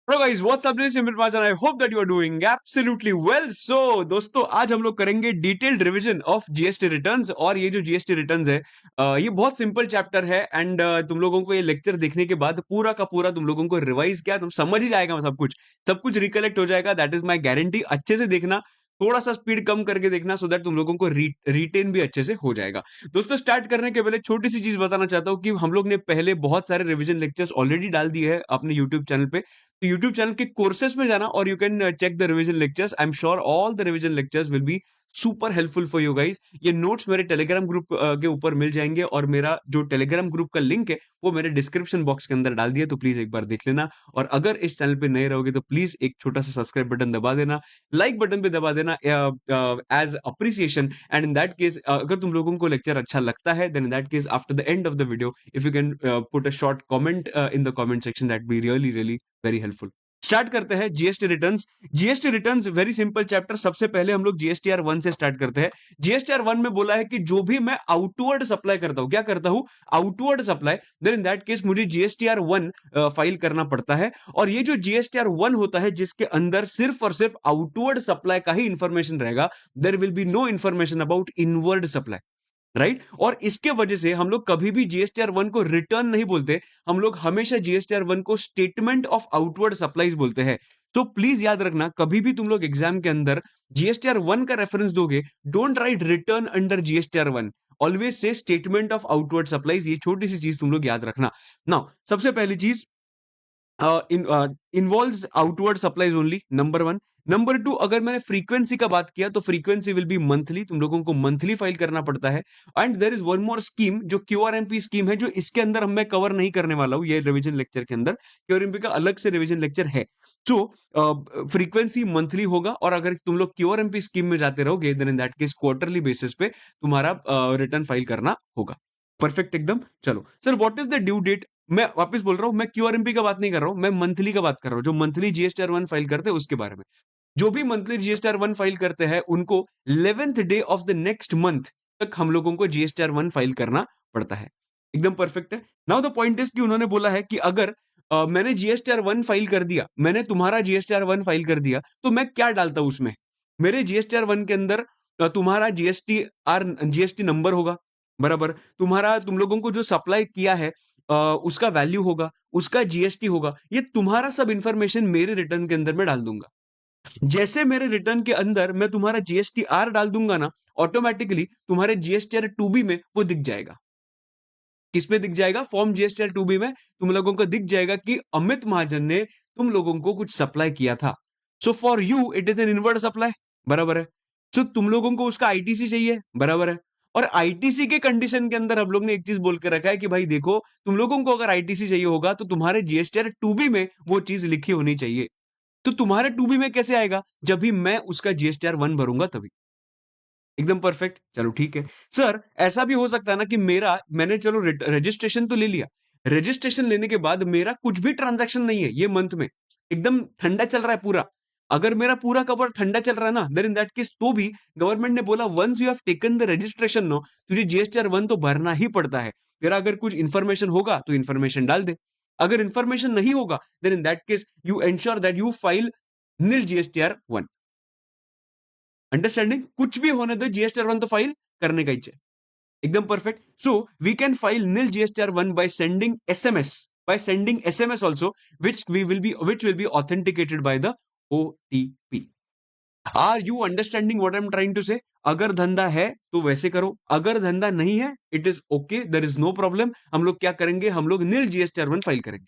Hello guys what's up, this is Amit Mahajan. I hope that you are doing absolutely well. So दोस्तों, आज हम लोग करेंगे detailed revision of GST returns. और ये जो जीएसटी रिटर्न्स है, ये बहुत सिंपल चैप्टर है। एंड तुम लोगों को ये लेक्चर देखने के बाद पूरा का पूरा तुम लोगों को रिवाइज किया, तुम समझ ही जाएगा, सब कुछ रिकलेक्ट हो जाएगा। That is my guarantee. अच्छे से देखना, थोड़ा सा स्पीड कम करके देखना, सो दैट तुम लोगों को रिटेन भी अच्छे से हो जाएगा। दोस्तों, स्टार्ट करने के पहले छोटी सी चीज बताना चाहता हूँ कि हम लोग ने पहले बहुत सारे रिवीजन लेक्चर्स ऑलरेडी डाल दिए हैं अपने यूट्यूब चैनल पे। तो यूट्यूब चैनल के कोर्सेस में जाना और you can check the revision lectures. I am sure all the revision lectures will be super helpful for you guys. ये नोट्स मेरे टेलीग्राम ग्रुप के ऊपर मिल जाएंगे, और मेरा जो टेलीग्राम ग्रुप का लिंक है वो मेरे डिस्क्रिप्शन बॉक्स के अंदर डाल दिया, तो प्लीज एक बार देख लेना। और अगर इस चैनल पे नए रहोगे तो प्लीज एक छोटा सा सब्सक्राइब बटन दबा देना, लाइक बटन पे दबा देना as appreciation. And in that case, अगर तुम लोगों को लेक्चर अच्छा लगता है, then in that case after the end of the video if you can put a short comment in the comment section, that be really really very helpful. Start करते हैं GST returns. GST returns very simple chapter. सबसे पहले हम लोग GSTR 1 से start करते हैं। GSTR 1 में बोला है कि जो भी मैं आउटवर्ड सप्लाई करता हूं, क्या करता हूं? Outward supply. Then in that case मुझे जीएसटीआर 1 फाइल करना पड़ता है। और ये जो जीएसटीआर 1 होता है, जिसके अंदर सिर्फ और सिर्फ आउटवर्ड सप्लाई का ही इंफॉर्मेशन रहेगा, there will be no information about inward supply. Right? और इसके वजह से हम लोग कभी भी जीएसटीआर 1 को रिटर्न नहीं बोलते, हम लोग हमेशा जीएसटीआर 1 को स्टेटमेंट ऑफ आउटवर्ड सप्लाईज बोलते हैं। तो प्लीज याद रखना, कभी भी तुम लोग एग्जाम के अंदर जीएसटीआर 1 का रेफरेंस दोगे, don't write return under GSTR 1, always say statement of outward supplies. ये छोटी सी चीज तुम लोग याद रखना। नाउ सबसे पहली चीज, involves outward supplies only, number one. Number two, अगर मैंने फ्रीक्वेंसी का बात किया तो फ्रीक्वेंसी विल बी मंथली, तुम लोगों को मंथली फाइल करना पड़ता है। And there is one more scheme, जो क्यूआरएमपी स्कीम है, जो इसके अंदर मैं कवर नहीं करने वाला हूं ये रिवीजन लेक्चर के अंदर। क्यूआरएमपी का अलग से रिवीजन लेक्चर है। सो फ्रीक्वेंसी मंथली होगा, और अगर तुम लोग क्यूआरएमपी स्कीम में जाते रहोगे, then in that case quarterly basis पे तुम्हारा रिटर्न फाइल करना होगा। परफेक्ट एकदम। चलो sir, what is the due date? मैं वापस बोल रहा हूं, मैं क्यूआरएमपी का बात नहीं कर रहा हूं, मैं मंथली का बात कर रहा हूं। जो मंथली जीएसटीआर 1 फाइल करते हैं उसके बारे में। जो भी मंथली जीएसटीआर 1 फाइल करते हैं, उनको 11th day of the next month तक हम लोगों को जीएसटीआर 1 फाइल करना पड़ता है। एकदम परफेक्ट है। नाउ द पॉइंट इज कि उन्होंने बोला है कि अगर मैंने जीएसटीआर 1 फाइल कर दिया, मैंने तुम्हारा जीएसटीआर 1 फाइल कर दिया, तो मैं क्या डालता हूं उसमें? मेरे जीएसटीआर 1 के अंदर तुम्हारा जीएसटी नंबर होगा, बराबर। तुम्हारा, तुम लोगों को जो सप्लाई किया है, उसका वैल्यू होगा, उसका जीएसटी होगा। ये तुम्हारा सब इंफॉर्मेशन मेरे रिटर्न के अंदर मैं डाल दूंगा। जैसे मेरे रिटर्न के अंदर मैं तुम्हारा जीएसटी आर डाल दूंगा ना, ऑटोमेटिकली तुम्हारे जीएसटीआर 2बी में वो दिख जाएगा। किसमें दिख जाएगा? फॉर्म जीएसटीआर 2बी में तुम लोगों को दिख जाएगा कि अमित महाजन ने तुम लोगों को कुछ सप्लाई किया था। So for you it is an inward supply, बराबर है। सो तुम लोगों को उसका आईटीसी चाहिए, बराबर है। और आईटीसी के कंडीशन के अंदर हम लोग ने एक चीज बोल के रखा है कि भाई देखो, तुम लोगों को अगर आईटीसी चाहिए होगा तो तुम्हारे जीएसटीआर 2बी में वो चीज लिखी होनी चाहिए। तो तुम्हारे 2बी में कैसे आएगा? जब भी मैं उसका जीएसटीआर 1 भरूंगा तभी। एकदम परफेक्ट। चलो ठीक है। सर, ऐसा भी हो सकता है ना कि मैंने चलो रजिस्ट्रेशन तो ले लिया, रजिस्ट्रेशन लेने के बाद मेरा कुछ भी ट्रांजैक्शन नहीं है ये मंथ में, एकदम ठंडा चल रहा है पूरा। अगर मेरा पूरा कवर ठंडा चल रहा है ना, देन इन दैट केस तो भी गवर्नमेंट ने बोला once you have taken the registration no, तुझे जीएसटीआर 1 तो भरना ही पड़ता है। तेरा अगर कुछ इन्फॉर्मेशन होगा तो इन्फॉर्मेशन डाल दे, अगर इन्फॉर्मेशन नहीं होगा then in that case you ensure that you file nil GSTR 1। Understanding? कुछ भी होने दो, जीएसटीआर 1 तो फाइल करने का ही चाहिए। एकदम perfect. So we can file nil GSTR 1 by sending SMS, by sending SMS also, which will be authenticated by the OTP. Are you understanding what I'm trying to say? अगर धंधा है तो वैसे करो, अगर धंधा नहीं है, it is okay, there is no problem. हम लोग क्या करेंगे? हम लोग नील जीएसटीआर 1 फाइल करेंगे।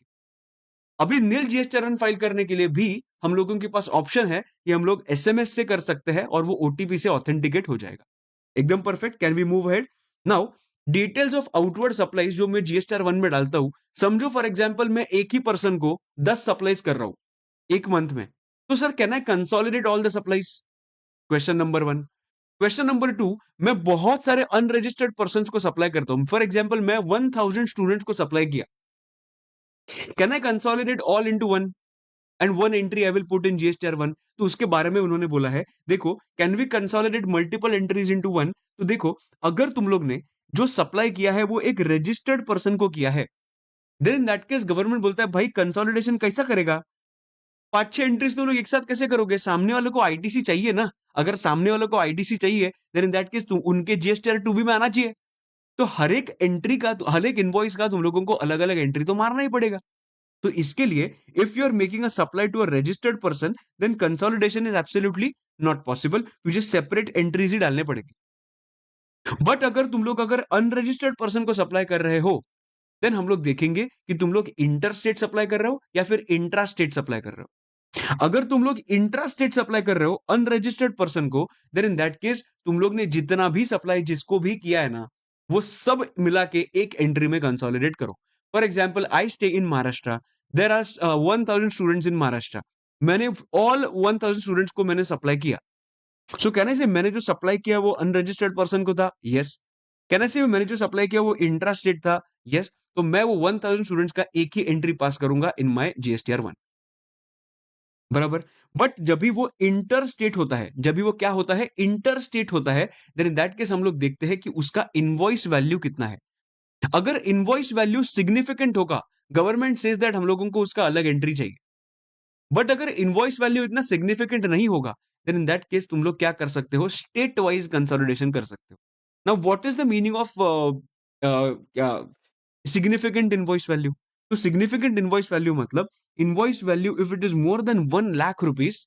अभी नील जीएसटीआर 1 फाइल करने के लिए भी हम लोगों के पास ऑप्शन है कि हम लोग एसएमएस से कर सकते हैं, और वो ओटीपी से ऑथेंटिकेट हो जाएगा। एकदम perfect. Can we move ahead now? Details of outward supplies जो मैं जीएसटीआर 1 में डालता हूं, समझो फॉर एग्जांपल मैं एक ही पर्सन को 10 सप्लाईज कर रहा हूं एक मंथ में, तो sir can I consolidate all the supplies? Question number 1। Question number 2, मैं बहुत सारे अनरजिस्टर्ड पर्सन को सप्लाई करता हूं। फॉर एग्जाम्पल मैं 1000 स्टूडेंट्स को सप्लाई किया, can I consolidate all into one and one entry I will put in GSTR 1? तो उसके बारे में उन्होंने बोला है, देखो, can we consolidate multiple entries into one? तो देखो, अगर तुम लोग ने जो सप्लाई किया है वो एक रजिस्टर्ड पर्सन को किया है, then in that case government बोलता है भाई कंसोलिडेशन कैसा करेगा? 5-6 एंट्रीज तुम लोग एक साथ कैसे करोगे? सामने वाले को आईटीसी चाहिए ना। अगर सामने वाले को आईटीसी चाहिए, देन इन दैट केस उनके जीएसटीआर 2 बी में आना चाहिए। तो हर एक एंट्री का, हर एक इनवॉइस का तुम लोगों को अलग-अलग एंट्री तो मारना ही पड़ेगा। तो इसके लिए if you are making a supply to a registered person, then consolidation is absolutely not possible. तुझे सेपरेट एंट्रीज ही डालने पड़ेंगे। बट अगर तुम लोग अगर अनरजिस्टर्ड पर्सन को सप्लाई कर रहे हो, देन हम लोग देखेंगे कि तुम लोग इंटर स्टेट सप्लाई कर रहे हो या फिर इंट्रा स्टेट सप्लाई कर रहे हो। अगर तुम लोग इंट्रा स्टेट सप्लाई कर रहे हो अनरजिस्टर्ड पर्सन को, देन इन दैट केस तुम लोग ने जितना भी सप्लाई जिसको भी किया है ना, वो सब मिला के एक एंट्री में कंसोलिडेट करो। For example, I stay in Maharashtra, there are 1000 students in Maharashtra. मैंने ऑल 1000 स्टूडेंट्स को मैंने सप्लाई किया। सो कहने से मैंने जो सप्लाई किया वो अनरजिस्टर्ड पर्सन को था, यस। कहने से मैंने जो सप्लाई किया वो इंट्रा स्टेट था, यस। तो मैं वो 1000 स्टूडेंट्स का एक ही एंट्री पास करूंगा इन माय जीएसटीआर 1, बराबर। बट जब भी वो इंटर स्टेट होता है, जब भी वो क्या होता है, इंटर स्टेट होता है, देन इन दैट केस हम लोग देखते हैं कि उसका इनवॉइस वैल्यू कितना है। अगर इनवॉइस वैल्यू सिग्निफिकेंट होगा, गवर्नमेंट सेज दैट हम लोगों को उसका अलग एंट्री चाहिए। बट अगर इनवॉइस वैल्यू इतना सिग्निफिकेंट नहीं होगा, देन इन दैट केस तुम लोग क्या कर सकते हो, स्टेट वाइज कंसोलिडेशन कर सकते हो। Now what is the meaning of क्या सिग्निफिकेंट इनवॉइस वैल्यू? तो सिग्निफिकेंट इनवॉइस वैल्यू मतलब invoice value if it is more than 1 lakh rupees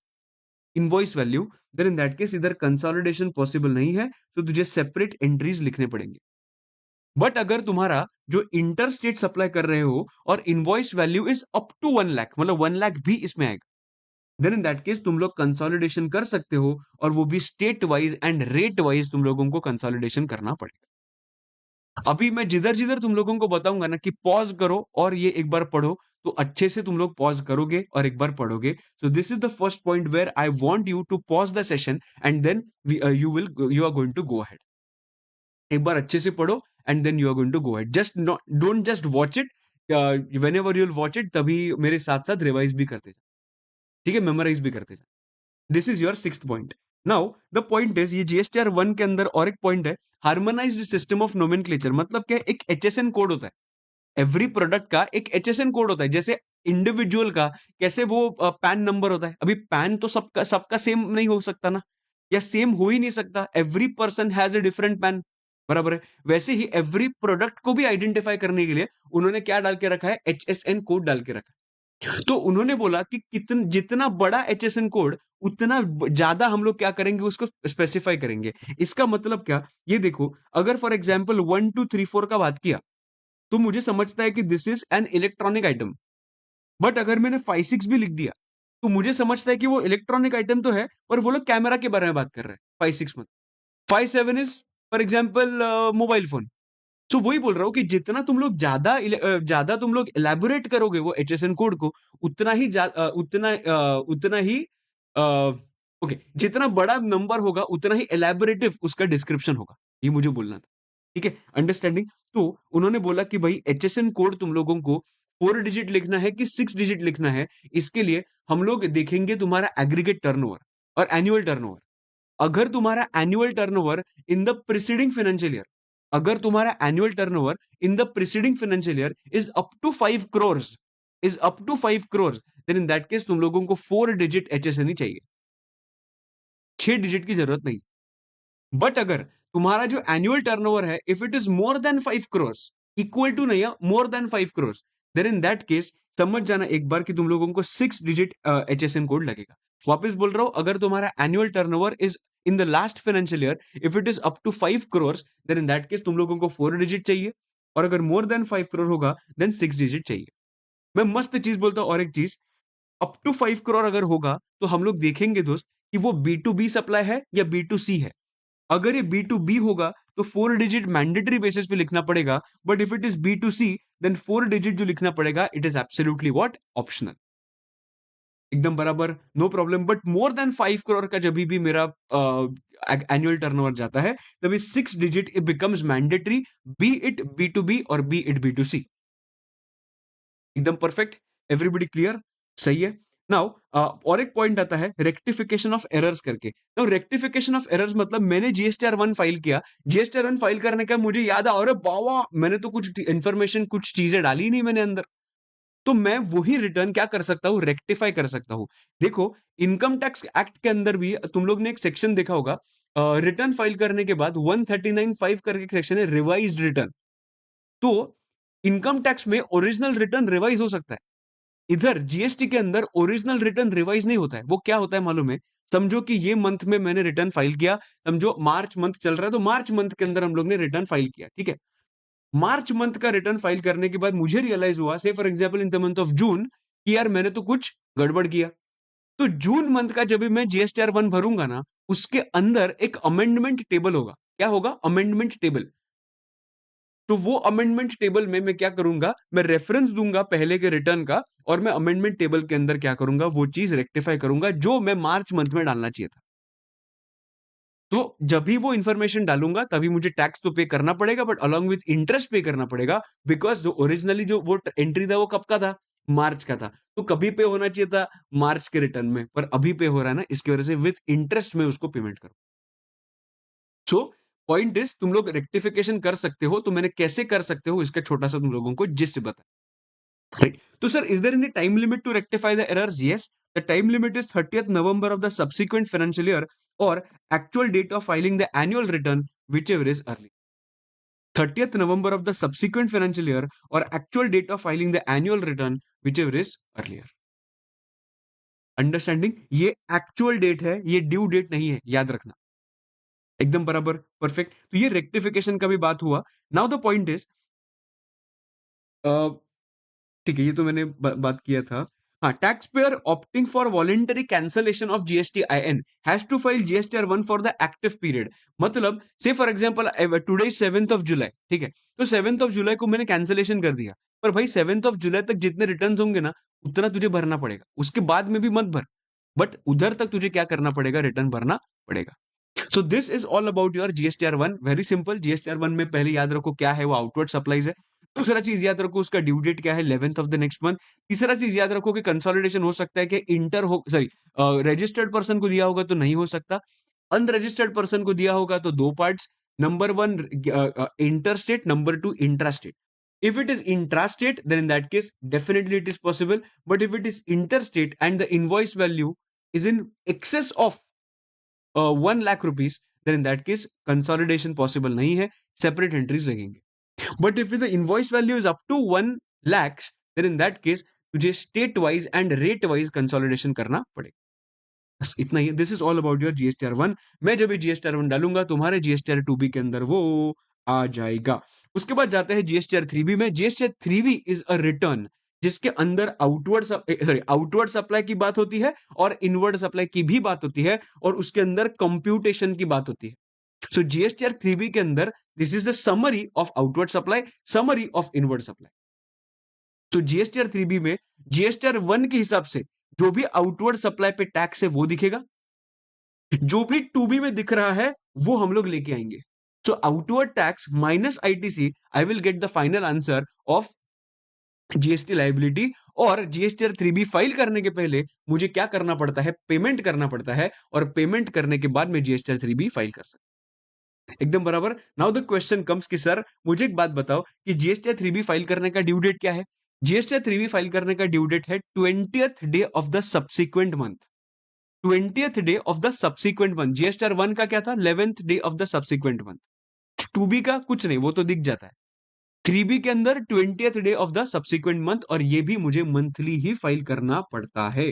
invoice value, then in that case इधर कंसोलिडेशन पॉसिबल नहीं है, तो तुझे सेपरेट एंट्रीज लिखने पड़ेंगे। बट अगर तुम्हारा जो इंटर स्टेट सप्लाई कर रहे हो और invoice value is up to 1 lakh, मतलब 1 लाख भी इसमें आएगा, देन इन दैट केस तुम लोग कंसोलिडेशन कर सकते हो, और वो भी state wise and rate wise तुम लोगों को कंसोलिडेशन करना पड़ेगा। अभी मैं जिधर जिधर तुम लोगों को बताऊंगा ना कि पॉज करो और ये एक बार पढ़ो, तो अच्छे से तुम लोग पॉज करोगे और एक बार पढ़ोगे। So this is the first point where I want you to pause the session and then you are going to go ahead. एक बार अच्छे से पढ़ो and then you are going to go ahead. Just not, don't just watch it, whenever you'll watch it तभी मेरे साथ साथ revise भी करते जा, ठीक है, मेमोराइज भी करते जा। This is your sixth point. Now the point is, ये जीएसटीआर 1 के अंदर और एक पॉइंट है, हार्मोनाइज्ड सिस्टम ऑफ नोमेनक्लेचर। मतलब क्या, एक एचएसएन कोड होता है। एवरी प्रोडक्ट का एक एचएसएन कोड होता है। जैसे इंडिविजुअल का कैसे वो पैन नंबर होता है, अभी पैन तो सबका सबका सेम नहीं हो सकता ना, या सेम हो ही नहीं सकता। Every person has a different pan, बराबर है। वैसे ही एवरी प्रोडक्ट को भी आइडेंटिफाई करने के लिए उन्होंने क्या डाल के रखा है, एचएसएन कोड डाल के रखा है। तो उन्होंने बोला कि जितना बड़ा एचएसएन कोड, उतना ज्यादा हम लोग क्या करेंगे, उसको स्पेसिफाई करेंगे। इसका मतलब क्या, ये देखो, अगर फॉर एग्जाम्पल 1 2 3 4 का बात किया, तो मुझे समझता है कि this is an electronic item. But अगर मैंने 5 6 भी लिख दिया, तो मुझे समझता है कि वो इलेक्ट्रॉनिक आइटम तो है, पर वो लोग कैमरा के बारे में बात कर रहे हैं 5 6 में। 5 7 is for example mobile phone. So वही बोल रहा हूँ कि जितना तुम लोग ज्यादा तुम लोग एलैबोरेट करोगे वो एचएसएन कोड को, उतना ही उतना ही ओके, जितना बड़ा नंबर होगा उतना ही एलैबोरेटिव उसका डिस्क्रिप्शन होगा, ये मुझे बोलना था। ठीक है, अंडरस्टैंडिंग। तो उन्होंने बोला कि भाई एचएसएन कोड तुम लोगों को 4 डिजिट लिखना है कि 6 डिजिट लिखना है, इसके लिए हम लोग देखेंगे तुम्हारा एग्रीगेट टर्नओवर और एनुअल टर्नओवर। अगर तुम्हारा annual turnover in the preceding financial year, अगर तुम्हारा annual turnover in the preceding financial year is up to 5 crore, is up to 5 crore, then in that case तुम लोगों को 4 डिजिट एचएसएन ही चाहिए, 6 डिजिट की जरूरत नहीं। बट अगर तुम्हारा जो एनुअल टर्नओवर है, if it is more than 5 crore, equal to नहीं है, more than 5 crore, then in that case समझ जाना एक बार कि तुम लोगों को 6 डिजिट एचएसएन कोड लगेगा। वापस बोल रहा हूं, अगर तुम्हारा annual turnover is in the last financial year, if it is up to 5 crore, then in that case तुम लोगों को 4 डिजिट चाहिए, और अगर मोर देन 5 करोड़ होगा, देन 6 डिजिट चाहिए। मैं मस्त चीज बोलता हूं, और एक चीज, अप टू 5 करोड़ अगर होगा, तो हम लोग देखेंगे दोस्त कि वो बी टू बी सप्लाई है या बी टू सी है। अगर ये बी टू बी होगा, तो 4 डिजिट मैंडेटरी बेसिस पे लिखना पड़ेगा। But if it is B to C, then 4 digit जो लिखना पड़ेगा, it is absolutely what, optional. एकदम बराबर, no problem. But more than 5 crore का जब भी मेरा एनुअल टर्नओवर जाता है, तभी 6 digit it becomes mandatory, be it B to B और be it B to C. एकदम परफेक्ट, एवरीबडी क्लियर, सही है। नाउ और एक पॉइंट आता है रेक्टिफिकेशन ऑफ एरर्स करके। नाउ रेक्टिफिकेशन ऑफ एरर्स मतलब मैंने जीएसटीआर 1 फाइल किया, जीएसटीआर 1 फाइल करने का मुझे याद आ, अरे बाबा, मैंने तो कुछ इन्फॉर्मेशन, कुछ चीजें डाली नहीं मैंने अंदर। तो मैं वही रिटर्न क्या कर सकता हूं, रेक्टिफाई कर सकता हूं। देखो, इनकम टैक्स एक्ट के अंदर भी तुम लोग ने एक सेक्शन देखा होगा, रिटर्न फाइल करने के बाद 139(5) करके एक सेक्शन है, रिवाइज्ड रिटर्न। तो इनकम टैक्स में ओरिजिनल रिटर्न रिवाइज हो सकता है, इधर जीएसटी के अंदर ओरिजिनल रिटर्न रिवाइज नहीं होता है। वो क्या होता है मालूम है? समझो कि ये मंथ में मैंने रिटर्न फाइल किया, समझो मार्च मंथ चल रहा है, तो मार्च मंथ के अंदर हम लोग ने रिटर्न फाइल किया, ठीक है। मार्च मंथ का रिटर्न फाइल करने के बाद मुझे रियलाइज हुआ, से for example in the month of June, कि यार मैंने तो कुछ गड़बड़ किया। तो जून मंथ का जब भी मैं जीएसटीआर 1 भरूंगा ना, उसके अंदर एक अमेंडमेंट टेबल होगा। क्या होगा? Amendment table. तो वो अमेंडमेंट टेबल में मैं क्या करूंगा, मैं रेफरेंस दूंगा पहले के रिटर्न का, और मैं अमेंडमेंट टेबल के अंदर क्या करूंगा, वो चीज रेक्टिफाई करूंगा जो मैं मार्च मंथ में डालना चाहिए था। तो जब भी वो इंफॉर्मेशन डालूंगा तभी मुझे टैक्स तो पे करना पड़ेगा, बट अलॉन्ग विथ इंटरेस्ट पे करना पड़ेगा, बिकॉज जो ओरिजिनली जो वो एंट्री था वो कब का था, मार्च का था। तो कभी पे होना चाहिए था मार्च के रिटर्न में, पर अभी पे हो रहा है ना, इसकी वजह से विथ इंटरेस्ट में उसको पेमेंट करो। सो पॉइंट इज, तुम लोग रेक्टिफिकेशन कर सकते हो, तो मैंने कैसे कर सकते हो इसका छोटा सा तुम लोगों को जिस्ट बताया। Right. So, sir, is there any time limit to rectify the errors? Yes. The time limit is 30th November of the subsequent financial year or actual date of filing the annual return, whichever is early. 30th November of the subsequent financial year or actual date of filing the annual return, whichever is earlier. Understanding? ये actual date है, ये due date नहीं है, याद रखना। एकदम बराबर, perfect. तो ये रेक्टिफिकेशन का भी बात हुआ। नाउ द पॉइंट इज, ठीक है, ये तो मैंने बात किया था। हाँ, tax payer opting for voluntary cancellation of GST IN has to file GSTR 1 for the active period. मतलब से for example today 7th of July, ठीक है, तो 7th ऑफ जुलाई को मैंने कैंसलेशन कर दिया, पर भाई 7th ऑफ जुलाई तक जितने रिटर्न होंगे ना, उतना तुझे भरना पड़ेगा, उसके बाद में भी मत भर, बट उधर तक तुझे क्या करना पड़ेगा, रिटर्न भरना पड़ेगा। सो this is all about your GSTR 1। Very simple, GSTR 1 में पहले याद रखो क्या है, वो आउटवर्ड सप्लाईज है। दूसरा चीज याद रखो उसका ड्यू डेट क्या है, 11th of the next month. तीसरा चीज याद रखो कि कंसोलिडेशन हो सकता है कि इंटर हो, सॉरी, रजिस्टर्ड पर्सन को दिया होगा तो नहीं हो सकता, अनरजिस्टर्ड पर्सन को दिया होगा तो दो parts, number one interstate, number two intrastate. If it is intrastate, then in that case, definitely it is possible. But if it is interstate and the invoice value is in excess of 1 lakh rupees, then in that case consolidation possible नहीं है, separate entries लगेंगे। But if the invoice value is up to 1 lakhs, then in that case तुझे state wise and rate wise consolidation करना पड़ेगा। बस इतना ही है। This is all about your GSTR 1। मैं जब जीएसटीआर 1 डालूंगा तुम्हारे जीएसटीआर 2B के अंदर वो आ जाएगा। उसके बाद जाते हैं जीएसटीआर 3B में। GSTR 3B is a return जिसके अंदर आउटवर्ड सप्लाई की बात होती है और इनवर्ड सप्लाई की भी बात होती है, और उसके अंदर कंप्यूटेशन की बात होती है। सो जीएसटीआर 3B के अंदर this is the summary of outward supply, summary of inward supply. तो जीएसटीआर 3B में जीएसटीआर 1 के हिसाब से जो भी आउटवर्ड सप्लाई पे टैक्स है वो दिखेगा, जो भी 2B में दिख रहा है वो हम लोग लेके आएंगे। So outward tax minus ITC, I will get the final answer of GST liability. और जीएसटीआर 3B फाइल करने के पहले मुझे क्या करना पड़ता है, पेमेंट करना पड़ता है, और पेमेंट करने के बाद मैं जीएसटीआर 3B फाइल कर सकता। एकदम बराबर। नाउ द क्वेश्चन कम्स कि सर मुझे एक बात बताओ कि जीएसटीआर 3B फाइल करने का ड्यू डेट क्या है। जीएसटीआर 3B फाइल करने का ड्यू डेट है 20th day of the subsequent month. 20th day of the subsequent month. GSTR 1 का क्या था, 11th day of the subsequent month. 2B का कुछ नहीं, वो तो दिख जाता है। 3B के अंदर 20th day of the subsequent month, और ये भी मुझे मंथली ही फाइल करना पड़ता है।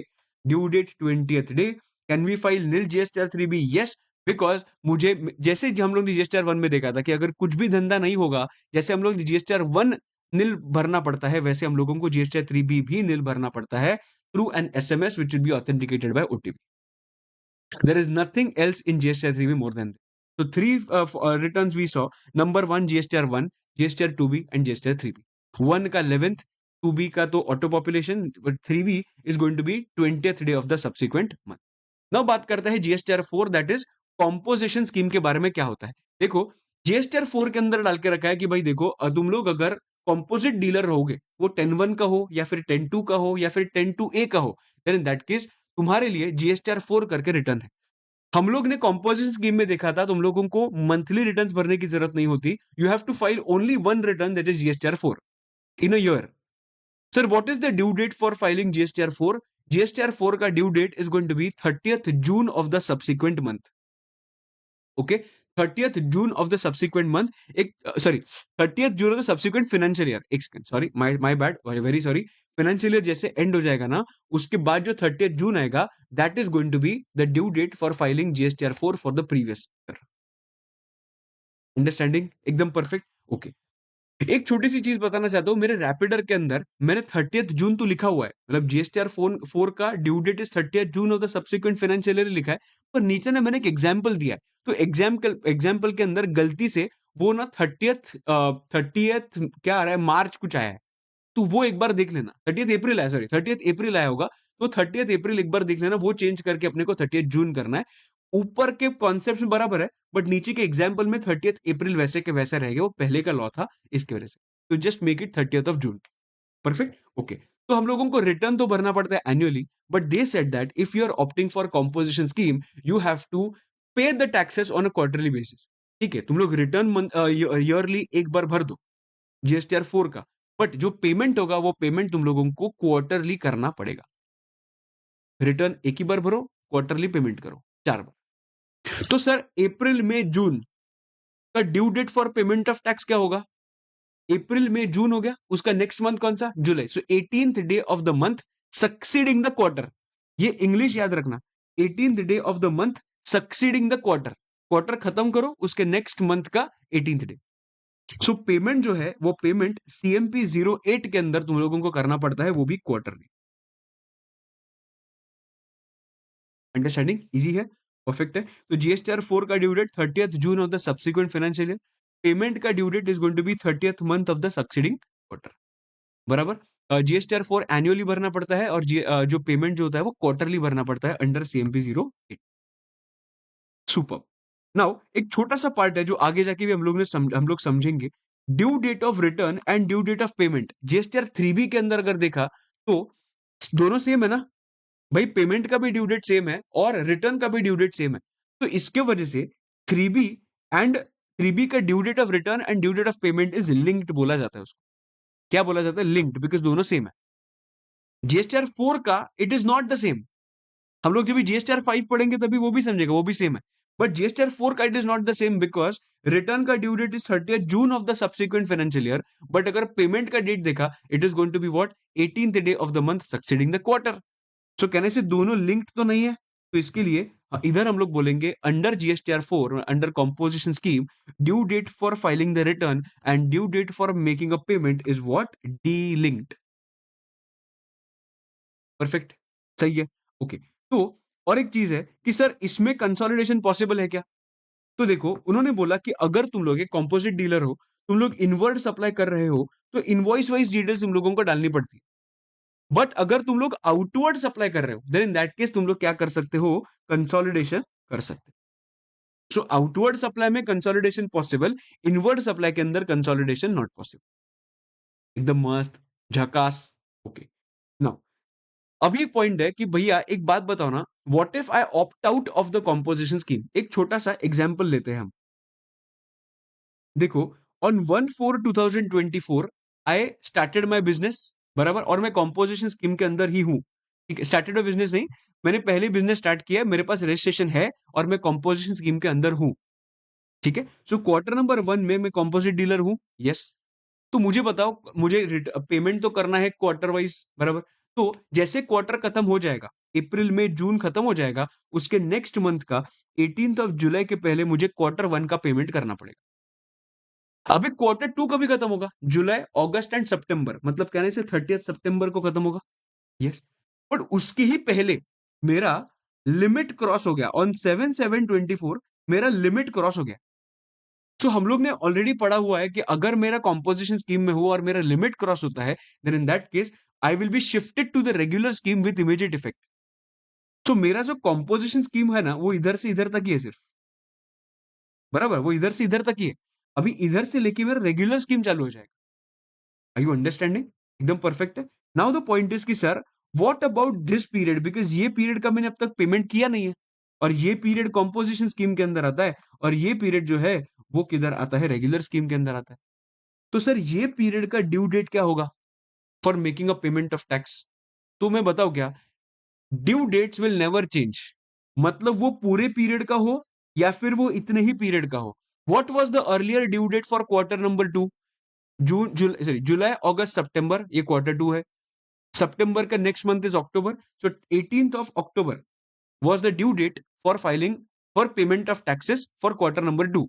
Due date 20th day. Can we file nil GSTR 3B? Yes, because मुझे जैसे हम लोग ने जीएसटीआर 1 में देखा था कि अगर कुछ भी धंधा नहीं होगा, जैसे हम लोग जीएसटीआर 1 नील भरना पड़ता है, वैसे हम लोगों को जीएसटीआर 3B भी नील भरना पड़ता है through an SMS which will be authenticated by OTP. There is nothing else in GSTR 3B more than this. So three returns we saw. Number one GSTR 1, GSTR 2B and GSTR 3B. 1 का 11th, 2B का तो auto population, but 3B is going to be 20th day of the subsequent month. Now बात करते हैं GSTR 4, that is composition scheme के बारे में क्या होता है। देखो GSTR 4 के अंदर डाल के रखा है कि भाई देखो तुम लोग अगर कॉम्पोजिट डीलर रहोगे, वो 10-1 का हो या फिर 10-2 का हो या फिर 10-2A का हो, then in that case तुम्हारे लिए जीएसटीआर 4 करके रिटर्न है। हम लोग ने कॉम्पोजिशन स्कीम में देखा था तुम लोगों को मंथली रिटर्न्स भरने की जरूरत नहीं होती। You have to file only one return, that is GSTR 4 in a year. Sir what is the due date for filing GSTR 4? GSTR 4 का due date is going to be 30th June of the subsequent month. Okay, 30th June of the subsequent month. एक sorry, 30th June of the subsequent financial year. एक second, sorry, my bad, very sorry. Financial year जैसे and हो जाएगा ना, उसके बाद जो 30th June आएगा, that is going to be the due date for filing GSTR 4 for the previous year. Understanding एकदम परफेक्ट। ओके, एक छोटी सी चीज बताना चाहता हूं, मेरे रैपिडर के अंदर मैंने 30th जून तो लिखा हुआ है, मतलब जीएसटीआर 4 का due date is 30th June of the subsequent financial year लिखा है, पर नीचे ना मैंने एक एग्जांपल दिया है, तो एग्जाम्पल के अंदर गलती से वो ना 30th क्या आ रहा है, मार्च कुछ आया है, तो वो एक बार देख लेना। 30th अप्रैल आया, सॉरी 30th अप्रैल आया होगा, तो 30th अप्रैल एक बार देख लेना, वो चेंज करके अपने को 30th जून करना है। ऊपर के कॉन्सेप्ट में बराबर है, बट नीचे के एग्जाम्पल में 30th अप्रैल वैसे के वैसा रहेगा, वो पहले का लॉ था इसकी वजह से। तो just make it 30th of June. Perfect. Okay, तो हम लोगों को रिटर्न तो भरना पड़ता है annually, but they said that if you are opting for composition scheme, you have to pay the taxes on a quarterly basis. ठीक है, तुम लोग रिटर्न ईयरली एक बार भर दो जीएसटीआर 4 का, बट जो पेमेंट होगा वो पेमेंट तुम लोगों को क्वार्टरली करना पड़ेगा। रिटर्न एक ही बार भरो, क्वार्टरली पेमेंट करो 4 बार। तो सर अप्रैल में जून का due date for payment of tax क्या होगा? अप्रैल में जून हो गया, उसका नेक्स्ट मंथ कौन सा? जुलाई। सो 18th day of the month succeeding the quarter. ये इंग्लिश याद रखना, 18th day of the month succeeding the quarter. Quarter खत्म करो, उसके नेक्स्ट मंथ का 18th डे। सो पेमेंट जो है वो पेमेंट सीएमपी 08 के अंदर तुम लोगों को करना पड़ता है, वो भी क्वार्टरली। अंडरस्टैंडिंग इजी है, परफेक्ट है। तो जीएसटीआर 4 का due date 30th June of the subsequent financial year. Payment का due date is going to be 30th month of the succeeding quarter. बराबर। जीएसटीआर 4 एनुअली भरना पड़ता है, और जो पेमेंट जो होता है वो क्वार्टरली भरना पड़ता है अंडर सीएमपी 08। सुपर। नाउ एक छोटा सा पार्ट है जो आगे जाके भी हम लोग समझेंगे। Due date of return and due date of payment GSTR 3B के अंदर अगर देखा तो दोनों सेम है ना भाई, पेमेंट का भी ड्यू डेट सेम है और रिटर्न का भी ड्यू डेट सेम है। तो इसके वजह से 3B एंड 3B का due date of return and due date of payment is linked बोला जाता है उसको। क्या बोला जाता है? लिंक्ड, बिकॉज दोनों सेम है। जीएसटीआर 4 का it is not the same. हम लोग जब जीएसटीआर 5 पढ़ेंगे तभी वो भी समझेगा, वो भी सेम है। बट जीएसटीआर 4 का it is not the same, because return का due date is 30th June of the subsequent financial year, but अगर पेमेंट का डेट देखा, it is going to be what, 18th day of the month succeeding the quarter. So कहने से दोनों linked तो नहीं है, तो इसके लिए इधर हम लोग बोलेंगे under GSTR 4, under composition scheme, due date for filing the return and due date for making a payment is what, delinked. Perfect, सही है। ओके, तो और एक चीज है कि सर इसमें कंसोलिडेशन पॉसिबल है क्या? तो देखो, उन्होंने बोला कि अगर तुम लोग एक कॉम्पोजिट डीलर हो, तुम लोग इनवर्ड सप्लाई कर रहे हो, तो इनवॉइस वाइज डिटेल्स तुम लोगों को डालनी पड़ती है। बट अगर तुम लोग आउटवर्ड सप्लाई कर रहे हो, देन इन दैट केस तुम लोग क्या कर सकते हो? कंसोलिडेशन कर सकते हो। सो आउटवर्ड सप्लाई में कंसोलिडेशन पॉसिबल, इनवर्ड सप्लाई के अंदर कंसोलिडेशन नॉट पॉसिबल। एकदम मस्त, झकास। ओके, नाउ अभी एक पॉइंट है कि भैया एक बात बताओ ना, what if I opt out of the composition scheme? एक छोटा सा एग्जांपल लेते हैं हम। देखो, on 1/4/2024 I started my business, बराबर, और मैं कॉम्पोजिशन स्कीम के अंदर ही हूं। ठीक है, स्टार्टेड माय बिजनेस नहीं, मैंने पहले बिजनेस स्टार्ट किया, मेरे पास रजिस्ट्रेशन है और मैं कॉम्पोजिशन स्कीम के अंदर हूं। ठीक है, सो क्वार्टर नंबर 1 में मैं कॉम्पोजिट डीलर हूं। यस, तो मुझे बताओ, मुझे पेमेंट तो करना है क्वार्टर वाइज, बराबर। तो जैसे क्वार्टर खत्म हो जाएगा, अप्रैल में जून खत्म हो जाएगा, उसके नेक्स्ट मंथ का 18th ऑफ जुलाई के पहले मुझे क्वार्टर 1 का पेमेंट करना पड़ेगा। अभी क्वार्टर 2 कभी खत्म होगा? जुलाई, अगस्त एंड सितंबर, मतलब कहने से 30th सितंबर को खत्म होगा। यस, बट उसके ही पहले मेरा लिमिट क्रॉस हो गया, ऑन 7/7/24 मेरा लिमिट क्रॉस हो गया। सो हम लोग ने ऑलरेडी पढ़ा हुआ है कि अगर मेरा कॉम्पोजिशन स्कीम में हो और मेरा लिमिट क्रॉस होता है, then in that case I will be shifted to the regular scheme with immediate effect. So मेरा जो कॉम्पोजिशन स्कीम है ना, वो इधर से इधर तक ही है सिर्फ, बराबर, वो इधर से इधर तक ही है। अभी इधर से लेके मेरा रेगुलर स्कीम चालू हो जाएगा। Are you understanding? एकदम परफेक्ट है। नाउ द पॉइंट इज कि sir what about this period, because ये पीरियड का मैंने अब तक पेमेंट किया नहीं है, और ये पीरियड कॉम्पोजिशन स्कीम के अंदर आता है, और ये पीरियड जो है वो किधर आता है? रेगुलर स्कीम के अंदर आता है। तो सर ये पीरियड का ड्यू डेट क्या होगा for making a payment of tax. तो मैं बताऊं क्या, due dates will never change, मतलब वो पूरे पीरियड का हो या फिर वो इतने ही पीरियड का हो। What was the earlier due date for quarter number 2? June sorry July August September, ये क्वार्टर 2 है। सितंबर का next month is October, so 18th of October was the due date for filing for payment of taxes for quarter number 2,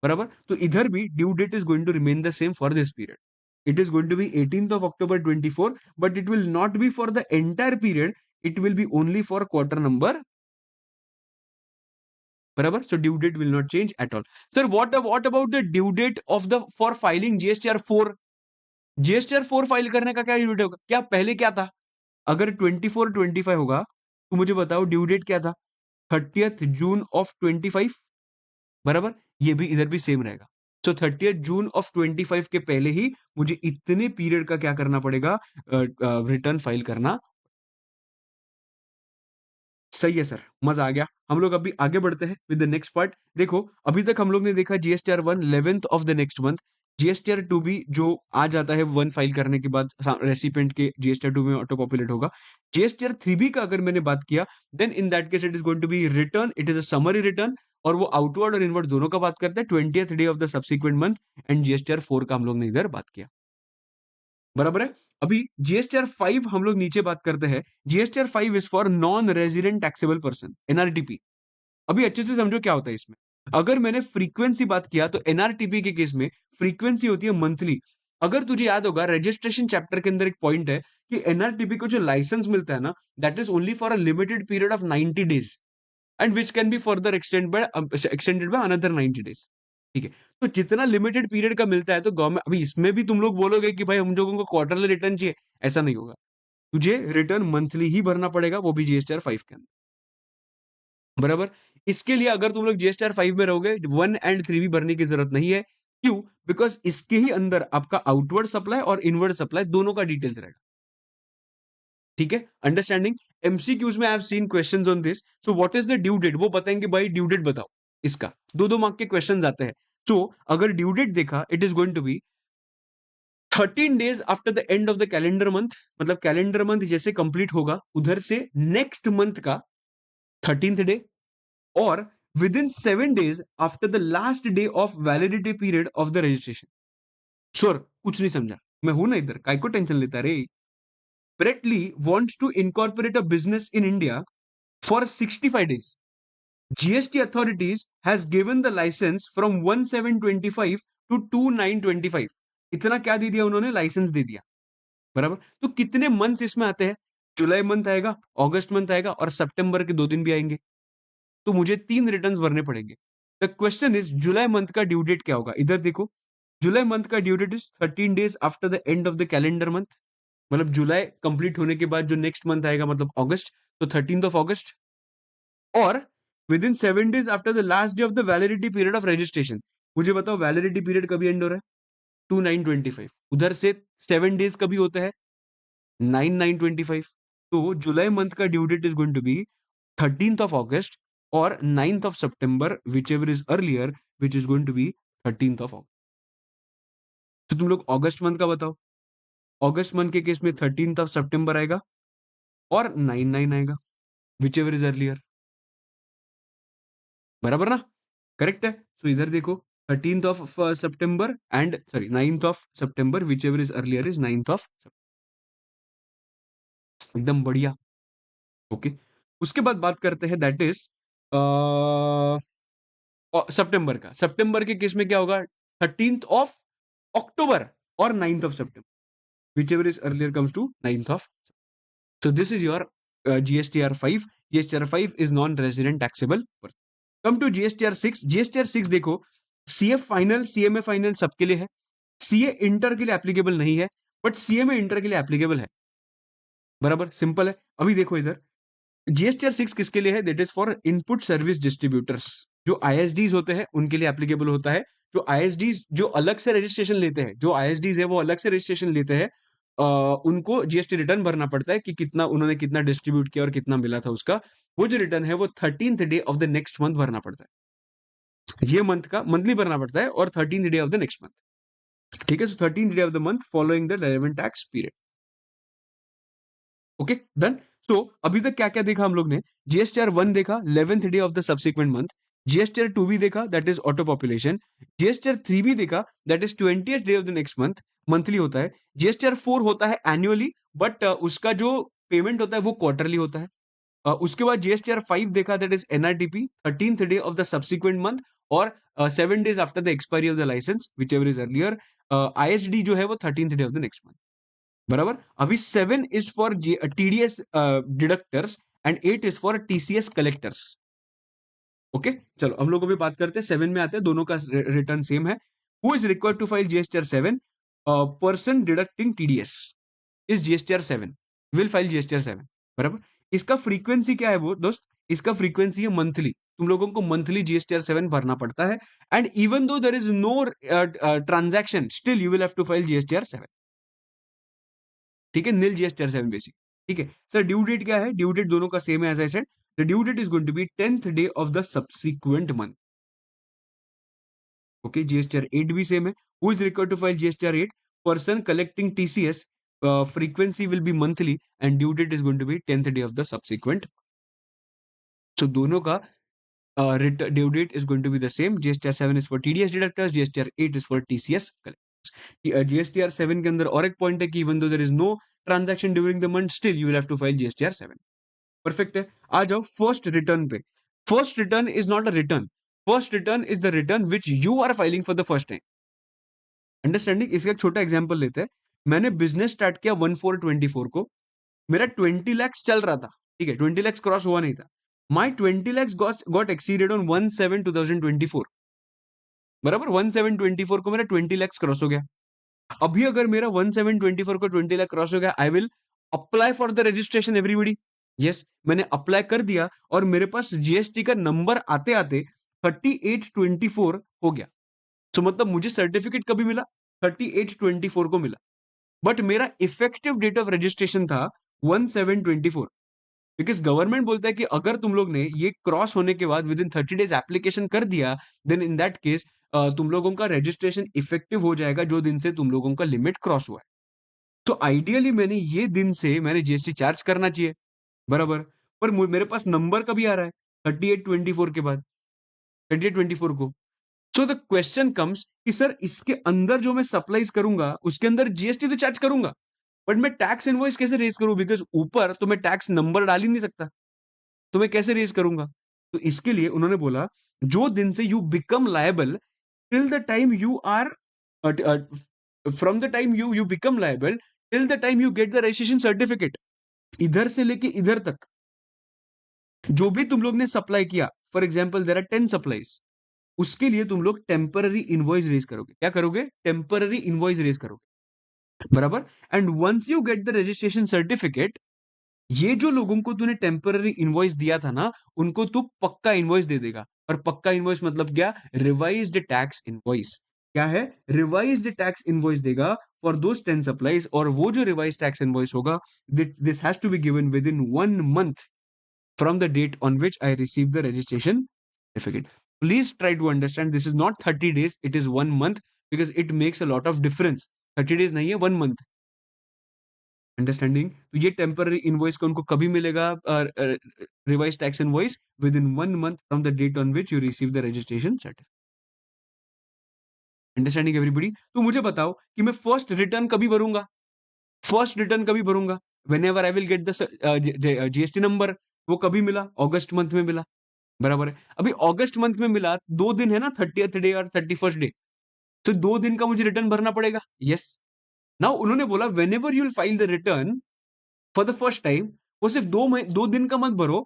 बराबर। तो इधर भी due date is going to remain the same for this period, it is going to be 18th of October 24, but it will not be for the entire period, it will be only for quarter number, बराबर। So due date will not change at all. Sir what about the due date of the for filing GSTR 4? GSTR 4 file करने का क्या due date होगा? क्या पहले क्या था? अगर 24-25 होगा तो मुझे बताओ ड्यू डेट क्या था? 30th June of 25, बराबर। ये भी इधर भी सेम रहेगा। सो 30th June of 25 के पहले ही मुझे इतने पीरियड का क्या करना पड़ेगा, रिटर्न फाइल करना। सही है सर, मजा आ गया। हम लोग अभी आगे बढ़ते हैं विद द नेक्स्ट पार्ट। देखो अभी तक हम लोग ने देखा GSTR 1 11th of the next month, GSTR 2 भी जो आ जाता है 1 फाइल करने के बाद रेसिपेंट के जीएसटीआर 2 में ऑटो पॉपुलेट होगा। जीएसटीआर 3 भी का अगर मैंने बात किया, then in that case it is going to be return, it is a summary return, और वो आउटवर्ड और इनवर्ड दोनों का बात करता है 20th day of the subsequent month. And GSTR 4 का हम लोग ने इधर बात किया, बराबर है। अभी जीएसटीआर 5 हम लोग नीचे बात करते हैं। GSTR 5 is for non resident taxable person, NRTP. अभी अच्छे से समझो क्या होता है इसमें। अगर मैंने फ्रीक्वेंसी बात किया तो एनआरटीपी के केस में फ्रीक्वेंसी होती है मंथली। अगर तुझे याद होगा रजिस्ट्रेशन चैप्टर के अंदर एक पॉइंट है कि एनआरटीपी को जो लाइसेंस मिलता है ना, that is only for a limited period of 90 days and which can be further extended by another 90 days। ठीक है, तो जितना लिमिटेड पीरियड का मिलता है तो गवर्नमेंट, अभी इसमें भी तुम लोग बोलोगे कि भाई हम लोगों को क्वार्टरली रिटर्न चाहिए, ऐसा नहीं होगा। तुझे रिटर्न मंथली ही भरना पड़ेगा, वो भी जीएसटीआर 5 के अंदर, बराबर। इसके लिए अगर तुम लोग जीएसटीआर 5 में रहोगे 1 एंड 3 भी भरने की जरूरत नहीं है। क्यों? बिकॉज इसके ही अंदर आपका आउटवर्ड सप्लाई और इनवर्ड सप्लाई दोनों का डिटेल्स रहेगा। ठीक है, अंडरस्टैंडिंग। एमसीक्यूज में I have seen questions on this. So what is the due date, वो बताएंगे भाई ड्यू डेट बताओ इसका। 2-2 मार्क के क्वेश्चंस आते हैं। सो अगर ड्यू डेट देखा, it is going to be 13 days after the end of the calendar month, मतलब कैलेंडर मंथ जैसे कंप्लीट होगा उधर से नेक्स्ट मंथ का 13th डे, और within 7 days after the last day of validity period of the registration। Sure कुछ नहीं समझा? मैं हूं ना इधर, काय को टेंशन लेता रे। Prettly wants to incorporate a business in India for 65 days। GST authorities has given the license from 1725 to 2925। इतना क्या दे दिया उन्होंने? लाइसेंस दे दिया, बराबर। तो कितने मंथ्स इसमें आते हैं? जुलाई मंथ आएगा, अगस्त मंथ आएगा, और सितंबर के 2 दिन भी आएंगे। तो मुझे 3 रिटर्न्स भरने पड़ेंगे। द क्वेश्चन इज जुलाई मंथ का ड्यू डेट क्या होगा? इधर देखो, जुलाई मंथ का due date is 13 days after the end of the calendar month, मतलब जुलाई कंप्लीट होने के बाद जो नेक्स्ट मंथ आएगा मतलब अगस्त, तो 13th of August, और with in 7 days after the last day of the validity period of registration. मुझे बताओ वैलिडिटी पीरियड कभी एंड हो रहा है? 2/9/25। उधर से 7 days कभी होते हैं? 9/9/25। तो जुलाई मंथ का due date is going to be 13th of August और 9th of September, whichever is earlier, which is going to be 13th of August। तो तुम लोग अगस्त मंथ का बताओ। अगस्त मंथ के केस में 13th of September आएगा और 9/9 आएगा, whichever is earlier, बराबर ना? करेक्ट है। सो इधर देखो 13th of September and sorry 9th of September, whichever is earlier is 9th of September। एकदम बढ़िया। ओके, उसके बाद बात करते हैं दैट इज सितंबर का। सितंबर के केस में क्या होगा? 13th of October और 9th of September, whichever is earlier comes to 9th of। So this is your GSTR 5। GSTR 5 is non-resident taxable person। Come to GSTR 6। GSTR 6 देखो, CF फाइनल, CMA फाइनल सबके लिए है। CA inter के लिए applicable नहीं है, but CMA inter के लिए एप्लीकेबल है, बराबर। सिंपल है। अभी देखो इधर जीएसटीआर 6 किसके लिए है? That is for input service distributors. जो आईएसडीज होते हैं उनके लिए एप्लीकेबल होता है। जो आईएसडीज जो अलग से रजिस्ट्रेशन लेते हैं, जो आईएसडीज है वो अलग से रजिस्ट्रेशन लेते हैं, उनको जीएसटी रिटर्न भरना पड़ता है कि कितना उन्होंने कितना डिस्ट्रीब्यूट किया और कितना मिला था उसका। वो जो रिटर्न है वो 13th day of the next month भरना पड़ता है। ये मंथ का मंथली भरना पड़ता है और 13th day of the next month. ठीक है, so 13th day of the month following the relevant tax period. Okay done. So अभी तक क्या क्या देखा हम लोग ने? जीएसटीआर 1 देखा 11th day of the subsequent month, GSTR 2 भी देखा that is auto population, GSTR 3 भी देखा that is 20th day of the next month, monthly होता है, जीएसटीआर 4 होता है एनुअली बट उसका जो पेमेंट होता है वो क्वार्टरली होता है। उसके बाद जीएसटीआर 5 देखा that is NRTP 13th day of the subsequent month और 7 days after the expiry of the licence whichever is earlier. ISD जो है वो 13th day of the next month. बराबर। अभी 7 is for TDS deductors and 8 is for TCS collectors. Okay चलो हम लोग अभी बात करते हैं 7 में आते हैं, दोनों का रिटर्न सेम है। Who is required to file GSTR 7? Person deducting TDS is GSTR 7 will file GSTR 7। बराबर। इसका फ्रीक्वेंसी क्या है वो दोस्त? इसका फ्रीक्वेंसी है मंथली। तुम लोगों को मंथली जीएसटीआर 7 भरना पड़ता है and even though there is no transaction still you will have to file GSTR 7। ठीक है, नील जीएसटीआर 7 बेसिक। ठीक है सर, ड्यू डेट क्या है? ड्यू डेट दोनों का सेम है as I said. The due date is going to be 10th day of the subsequent month. Okay, GSTR 8 भी सेम है। Who is required to file GSTR 8? Person collecting TCS, frequency will be monthly and due date is going to be 10th day of the subsequent। so दोनों का due date is going to be the same। GSTR 7 is for TDS deductors, GSTR 8 is for TCS collectors। GSTR 7 के अंदर और एक point है कि even though there is no transaction during the month still you will have to file GSTR 7। Perfect है। आ जाओ first return पे। First return is not a return, first return is the return which you are filing for the first time. Understanding? इसका एक छोटा example लेते हैं। मैंने बिजनेस स्टार्ट किया 1/4/24 को, मेरा 20 lakhs चल रहा था। ठीक है, 20 lakhs क्रॉस हुआ नहीं था। माई 20 lakhs गॉट एक्सीडेड ऑन 1/7/2024। बराबर, 1/7/24 को मेरा 20 lakhs क्रॉस हो गया। अभी अगर मेरा 1/7/24 को 20 लाख क्रॉस हो गया, I will apply for the registration everybody. Yes, मैंने अप्लाई कर दिया और मेरे पास जीएसटी का नंबर आते आते 3824 हो गया। सो मतलब मुझे सर्टिफिकेट कभी मिला? 3824 को मिला, बट मेरा इफेक्टिव डेट ऑफ रजिस्ट्रेशन था 1/7/24। बिकॉज गवर्नमेंट बोलता है कि अगर तुम लोग ने ये क्रॉस होने के बाद विद इन 30 days एप्लीकेशन कर दिया, देन इन दैट केस तुम लोगों का रजिस्ट्रेशन इफेक्टिव हो जाएगा जो दिन से तुम लोगों का लिमिट क्रॉस हुआ है। तो आइडियली मैंने ये दिन से मैंने जीएसटी चार्ज करना चाहिए। बराबर। पर मेरे पास नंबर कभी आ रहा है 3824 के बाद, 3824 को। सो द क्वेश्चन कम्स कि सर इसके अंदर जो मैं सप्लाईज करूंगा उसके अंदर जीएसटी तो चार्ज करूंगा, बट मैं टैक्स इनवॉइस कैसे रेज करूं? बिकॉज ऊपर तो मैं टैक्स नंबर डाल ही नहीं सकता, तो मैं कैसे रेज करूंगा? तो इसके लिए उन्होंने बोला जो दिन से you become liable till the time you are, from the time you become liable till the time you get the registration certificate, इधर से लेके इधर तक जो भी तुम लोग ने सप्लाई किया, for example there are 10 supplies, उसके लिए तुम लोग टेम्पररी इनवॉइस रेज करोगे। क्या करोगे? टेम्पररी इनवॉइस रेज करोगे। बराबर। And once you get the registration certificate, ये जो लोगों को तूने टेम्पररी इनवॉइस दिया था ना, उनको तू पक्का इनवॉइस दे देगा। और पक्का इनवॉइस मतलब क्या? Revised tax invoice. क्या है? रिवाइज्ड टैक्स इनवॉइस देगा फॉर दोस 10 सप्लाईज। और वो जो रिवाइज टैक्स इनवॉइस होगा, this has to be given within 1 month from the date on which I received the registration certificate। Please try to understand this is not 30 days, it is 1 month because it makes a lot of difference। 30 days नहीं है, 1 month। Understanding? तो ये temporary invoice का उनको कभी मिलेगा? Revise tax invoice within 1 month from the date on which you receive the registration certificate. Understanding everybody? तो मुझे बताओ कि मैं फर्स्ट रिटर्न कभी भरूंगा? फर्स्ट रिटर्न कभी भरूंगा? Whenever I will get the GST number. वो कभी मिला? अगस्त मंथ में मिला। बराबर है। अभी अगस्त मंथ में मिला, 2 दिन है ना, 30th डे और 31st डे, तो 2 दिन का मुझे रिटर्न भरना पड़ेगा। यस। नाउ उन्होंने बोला whenever you'll file the return for the first time, वो सिर्फ 2 दिन का मत भरो,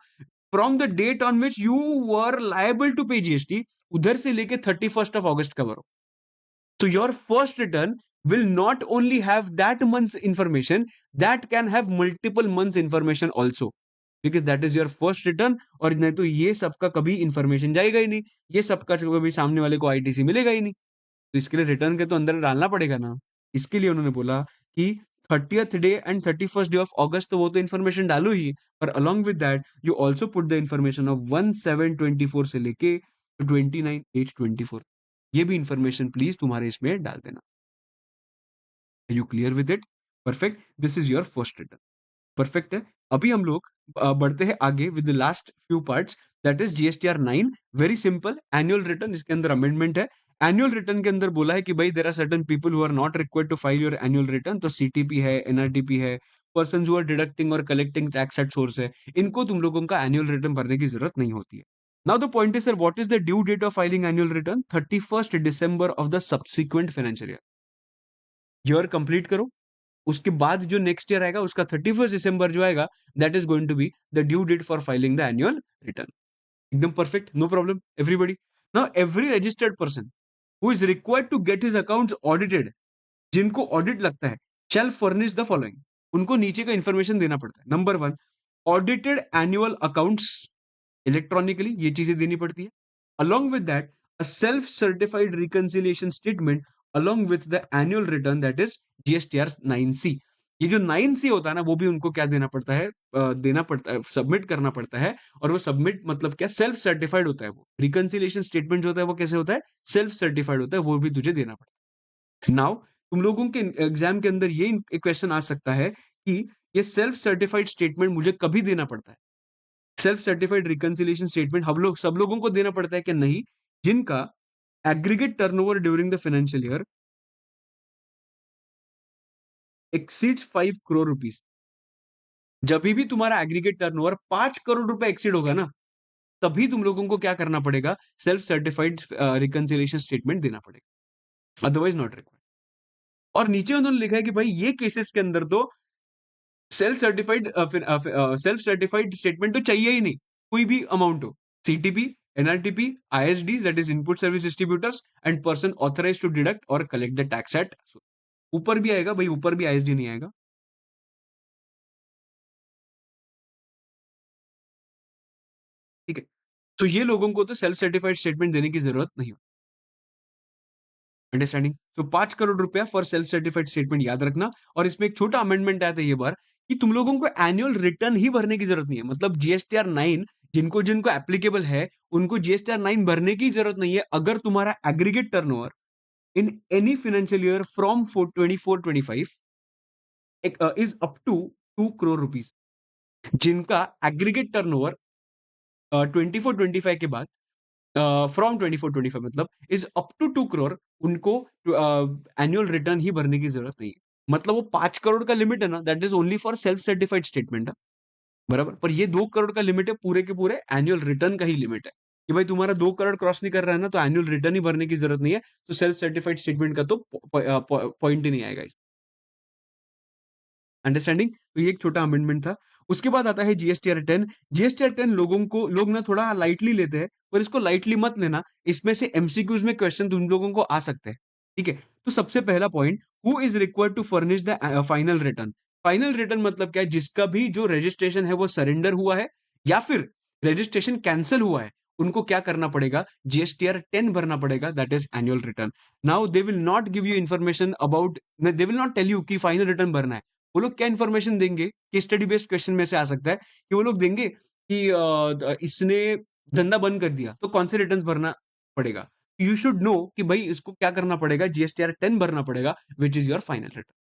from the date on which you were liable to pay GST, उधर से लेके 31st ऑगस्ट का भरो। So your first return will not only have that month's information, that can have multiple months information also, because that is your first return। और नहीं तो ये सबका कभी इंफॉर्मेशन जाएगा ही नहीं, ये सबका कभी सामने वाले को आईटीसी मिलेगा ही नहीं। तो इसके लिए रिटर्न के तो अंदर डालना पड़ेगा ना। इसके लिए उन्होंने बोला कि 30th day and 31st day of अगस्त, तो वो तो इन्फॉर्मेशन डालो ही, पर along with that you also put the information of 1/7/24 से लेके 29/8/24। ये भी इंफॉर्मेशन प्लीज तुम्हारे इसमें डाल देना। You clear with it? Perfect. This is your first return. Perfect है। अभी हम लोग बढ़ते हैं आगे with the last few parts, that is GSTR 9। Very simple, annual return, इसके अंदर अमेंडमेंट है। एनुअल रिटर्न के अंदर बोला है कि भाई there are certain people who are not required to file your annual return, तो सीटीपी है, एनआरटीपी है, पर्सन हु आर डिडक्टिंग और कलेक्टिंग टैक्स एट सोर्स है, इनको तुम लोगों का एनुअल रिटर्न भरने की जरूरत नहीं होती है। Now the point is sir, what is the due date of filing annual return? 31st December of the subsequent financial year. Year complete करो, उसके बाद जो नेक्स्ट ईयर आएगा उसका 31st दिसंबर जो आएगा, that is going to be the due date for filing the annual return. एकदम perfect, no problem everybody. Now every registered person who is required to get his accounts audited, जिनको audit लगता है, शैल furnish the following, उनको नीचे का information देना पड़ता है। Number 1, audited annual accounts electronically, ये चीजें देनी पड़ती है। Along with that a self certified reconciliation statement along with the annual return, that is GSTR 9C। ये जो 9C होता है ना, वो भी उनको क्या देना पड़ता है, देना पड़ता है, सबमिट करना पड़ता है। और वो सबमिट मतलब क्या, सेल्फ सर्टिफाइड होता है। वो रिकंसिलिएशन स्टेटमेंट जो होता है वो कैसे होता है, सेल्फ सर्टिफाइड होता है, वो भी तुझे देना पड़ता है। नाउ तुम लोगों के एग्जाम के अंदर ये क्वेश्चन आ सकता है कि ये सेल्फ सर्टिफाइड स्टेटमेंट मुझे कभी देना पड़ता है? सेल्फ सर्टिफाइड रिकंसिलिएशन स्टेटमेंट हम लोग सब लोगों को देना पड़ता है कि नहीं, जिनका aggregate turnover during the financial year exceeds 5 crore rupees. जब भी तुम्हारा एग्रीगेट टर्नओवर 5 करोड़ रुपए एक्सीड होगा ना, तभी तुम लोगों को क्या करना पड़ेगा, सेल्फ सर्टिफाइड रिकंसिलिएशन स्टेटमेंट देना पड़ेगा, अदरवाइज नॉट रिक्वायर्ड। और नीचे उन्होंने लिखा है कि भाई ये केसेस के अंदर तो सेल्फ सर्टिफाइड स्टेटमेंट तो चाहिए ही नहीं, कोई भी अमाउंट हो, CTP, NRTP, ISD, that is input service distributors, and person authorised to deduct or collect the tax at. ऊपर भी आएगा भाई, ऊपर भी आईएसडी नहीं आएगा। ठीक है, तो ये लोगों को तो सेल्फ सर्टिफाइड स्टेटमेंट देने की जरूरत नहीं हो। अंडरस्टैंडिंग? तो 5 करोड़ रुपया फॉर सेल्फ सर्टिफाइड स्टेटमेंट याद रखना। और इसमें एक छोटा अमेंडमेंट आया था ये बार, कि तुम लोगों को एनुअल रिटर्न ही भरने की जरूरत नहीं है। मतलब जीएसटीआर 9 जिनको जिनको एप्लीकेबल है, उनको जीएसटीआर 9 भरने की जरूरत नहीं है, अगर तुम्हारा aggregate turnover in any financial year from 24-25 is up to 2 crore rupees. जिनका एग्रीगेट टर्नओवर 24-25 के बाद, फ्रॉम 24-25 मतलब इज अप टू 2 करोड़, उनको एनुअल रिटर्न ही भरने की जरूरत नहीं है। मतलब वो 5 करोड़ का लिमिट है ना, that is only for self certified statement है, बराबर। पर ये 2 करोड़ का लिमिट है, पूरे के पूरे एनुअल रिटर्न का ही लिमिट है, कि भाई तुम्हारा 2 करोड़ क्रॉस नहीं कर रहा है ना, तो एनुअल रिटर्न ही भरने की जरूरत नहीं है, तो सेल्फ सर्टिफाइड स्टेटमेंट का तो पॉइंट ही नहीं आएगा। अंडरस्टैंडिंग? तो ये एक छोटा अमेंडमेंट था। उसके बाद आता है जीएसटीआर 10। जीएसटीआर 10 लोगों को लोग ना थोड़ा लाइटली लेते हैं, पर इसको लाइटली मत लेना। इसमें से एमसीक्यूज में क्वेश्चन तुम लोगों को आ सकते हैं, ठीक है? तो सबसे पहला point, who is required to furnish the final return? Final return मतलब क्या है? जिसका भी जो रजिस्ट्रेशन है वो सरेंडर हुआ है या फिर रजिस्ट्रेशन कैंसिल हुआ है, उनको क्या करना पड़ेगा? जीएसटीआर 10 भरना पड़ेगा, that is annual return. Now they will not give you information about, they will not tell you कि फाइनल रिटर्न भरना है। वो लोग क्या इन्फॉर्मेशन देंगे, कि स्टडी बेस्ड क्वेश्चन में से आ सकता है कि वो लोग देंगे कि इसने धंधा बंद कर दिया, तो कौन से रिटर्न भरना पड़ेगा? यू शुड नो कि भाई इसको क्या करना पड़ेगा, जीएसटीआर 10 भरना पड़ेगा, which is your final return.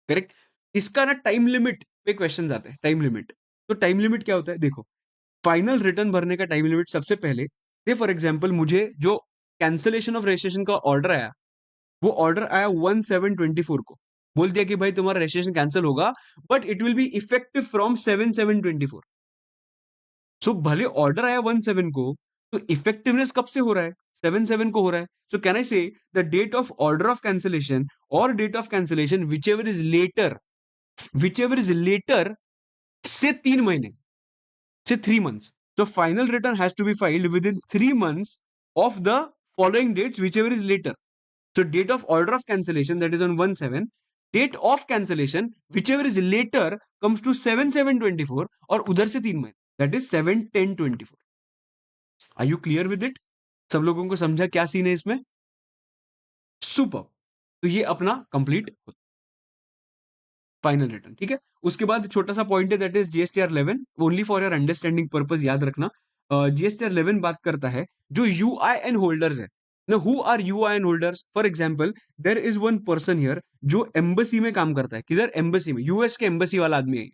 Correct? इसका ना टाइम लिमिट पे क्वेश्चन आते हैं, टाइम लिमिट। तो टाइम लिमिट क्या होता है, देखो, फाइनल रिटर्न भरने का टाइम लिमिट सबसे पहले, से फॉर एग्जाम्पल मुझे जो कैंसिलेशन ऑफ रजिस्ट्रेशन का ऑर्डर आया, वो ऑर्डर आया 1/7/24 को, बोल दिया कि भाई तुम्हारा रजिस्ट्रेशन कैंसिल होगा, but it will be effective from 7/7/24। सो भले ऑर्डर आया 1/7 को, तो इफेक्टिवनेस कब से हो रहा है? 7/7 को हो रहा है। सो can I say the date of order of cancellation or date of cancellation whichever is later से 3 महीने, से 3 months. So final return has to be filed within 3 months of the following dates, whichever is later. So date of order of cancellation, that is on 1/7. Date of cancellation, whichever is later, comes to 7/7/24 और उधर से 3 महीने, that is 7/10/24. Are you clear with it? सब लोगों को समझा क्या scene है इसमें? सुपर। तो ये अपना कंप्लीट फाइनल रिटर्न, ठीक है। उसके बाद छोटा सा पॉइंट है, that is GSTR 11, only for your understanding purpose याद रखना। जीएसटीआर 11 बात करता है जो यूआईएन होल्डर्स है, ना who are UIN holders? For example there is one person here जो एम्बेसी में काम करता है, किधर? एम्बेसी में, यूएस के एम्बेसी वाला आदमी है,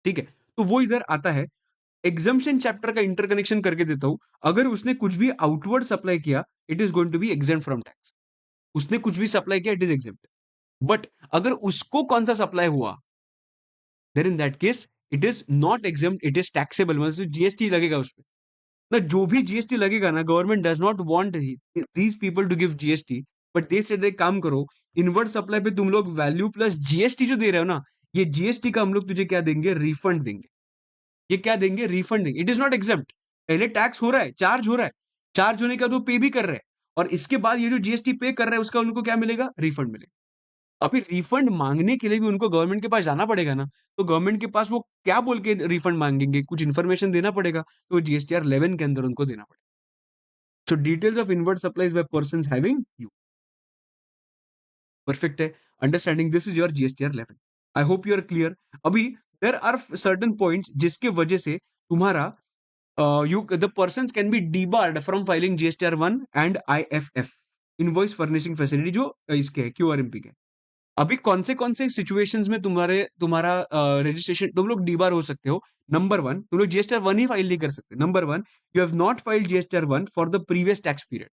ठीक है? तो वो इधर आता है, एग्जम्पशन चैप्टर का इंटरकनेक्शन करके देता हूं, अगर उसने कुछ भी आउटवर्ड सप्लाई किया, it is going to be exempt from tax. उसने कुछ भी सप्लाई किया, इट इज एग्जेम्प्ट। बट अगर उसको कौन सा सप्लाई हुआ, then in that case it is not exempt, it is taxable, मतलब जीएसटी लगेगा उस पर ना। जो भी जीएसटी लगेगा ना, government does not want these people to give GST, but they said एक काम करो, इनवर्ट सप्लाई पे तुम लोग वैल्यू प्लस जीएसटी जो दे रहे हो ना, ये जीएसटी का हम लोग तुझे क्या देंगे? रिफंड देंगे। ये क्या देंगे? रिफंड देंगे। इट इज नॉट एग्जेम्प्ट, पहले टैक्स हो रहा है, चार्ज हो रहा है, चार्ज होने का तो पे भी कर रहे हैं, और इसके बाद ये जो जीएसटी पे कर रहा है उसका उनको क्या मिलेगा? रिफंड मिलेगा। अभी रिफंड मांगने के लिए भी उनको गवर्नमेंट के पास जाना पड़ेगा ना, तो गवर्नमेंट के पास वो क्या बोल के रिफंड मांगेंगे? कुछ इन्फॉर्मेशन देना पड़ेगा, तो जीएसटीआर 11 के अंदर उनको देना पड़ेगा। So details of inward supplies by person having U, perfect है? Understanding this is your GSTR 11। I hope you are clear. अभी देर आर सर्टन पॉइंट्स जिसके वजह से तुम्हारा you the persons can be debarred from filing GSTR 1 and IFF, invoice furnishing facility, जो इसके है QRMP के। अभी कौन से सिचुएशंस में तुम्हारा रजिस्ट्रेशन तुम लोग डीबार हो सकते हो? नंबर वन, तुम लोग जीएसटीआर 1 ही फाइल नहीं कर सकते। Number one, you have not filed GSTR 1 for the previous tax period.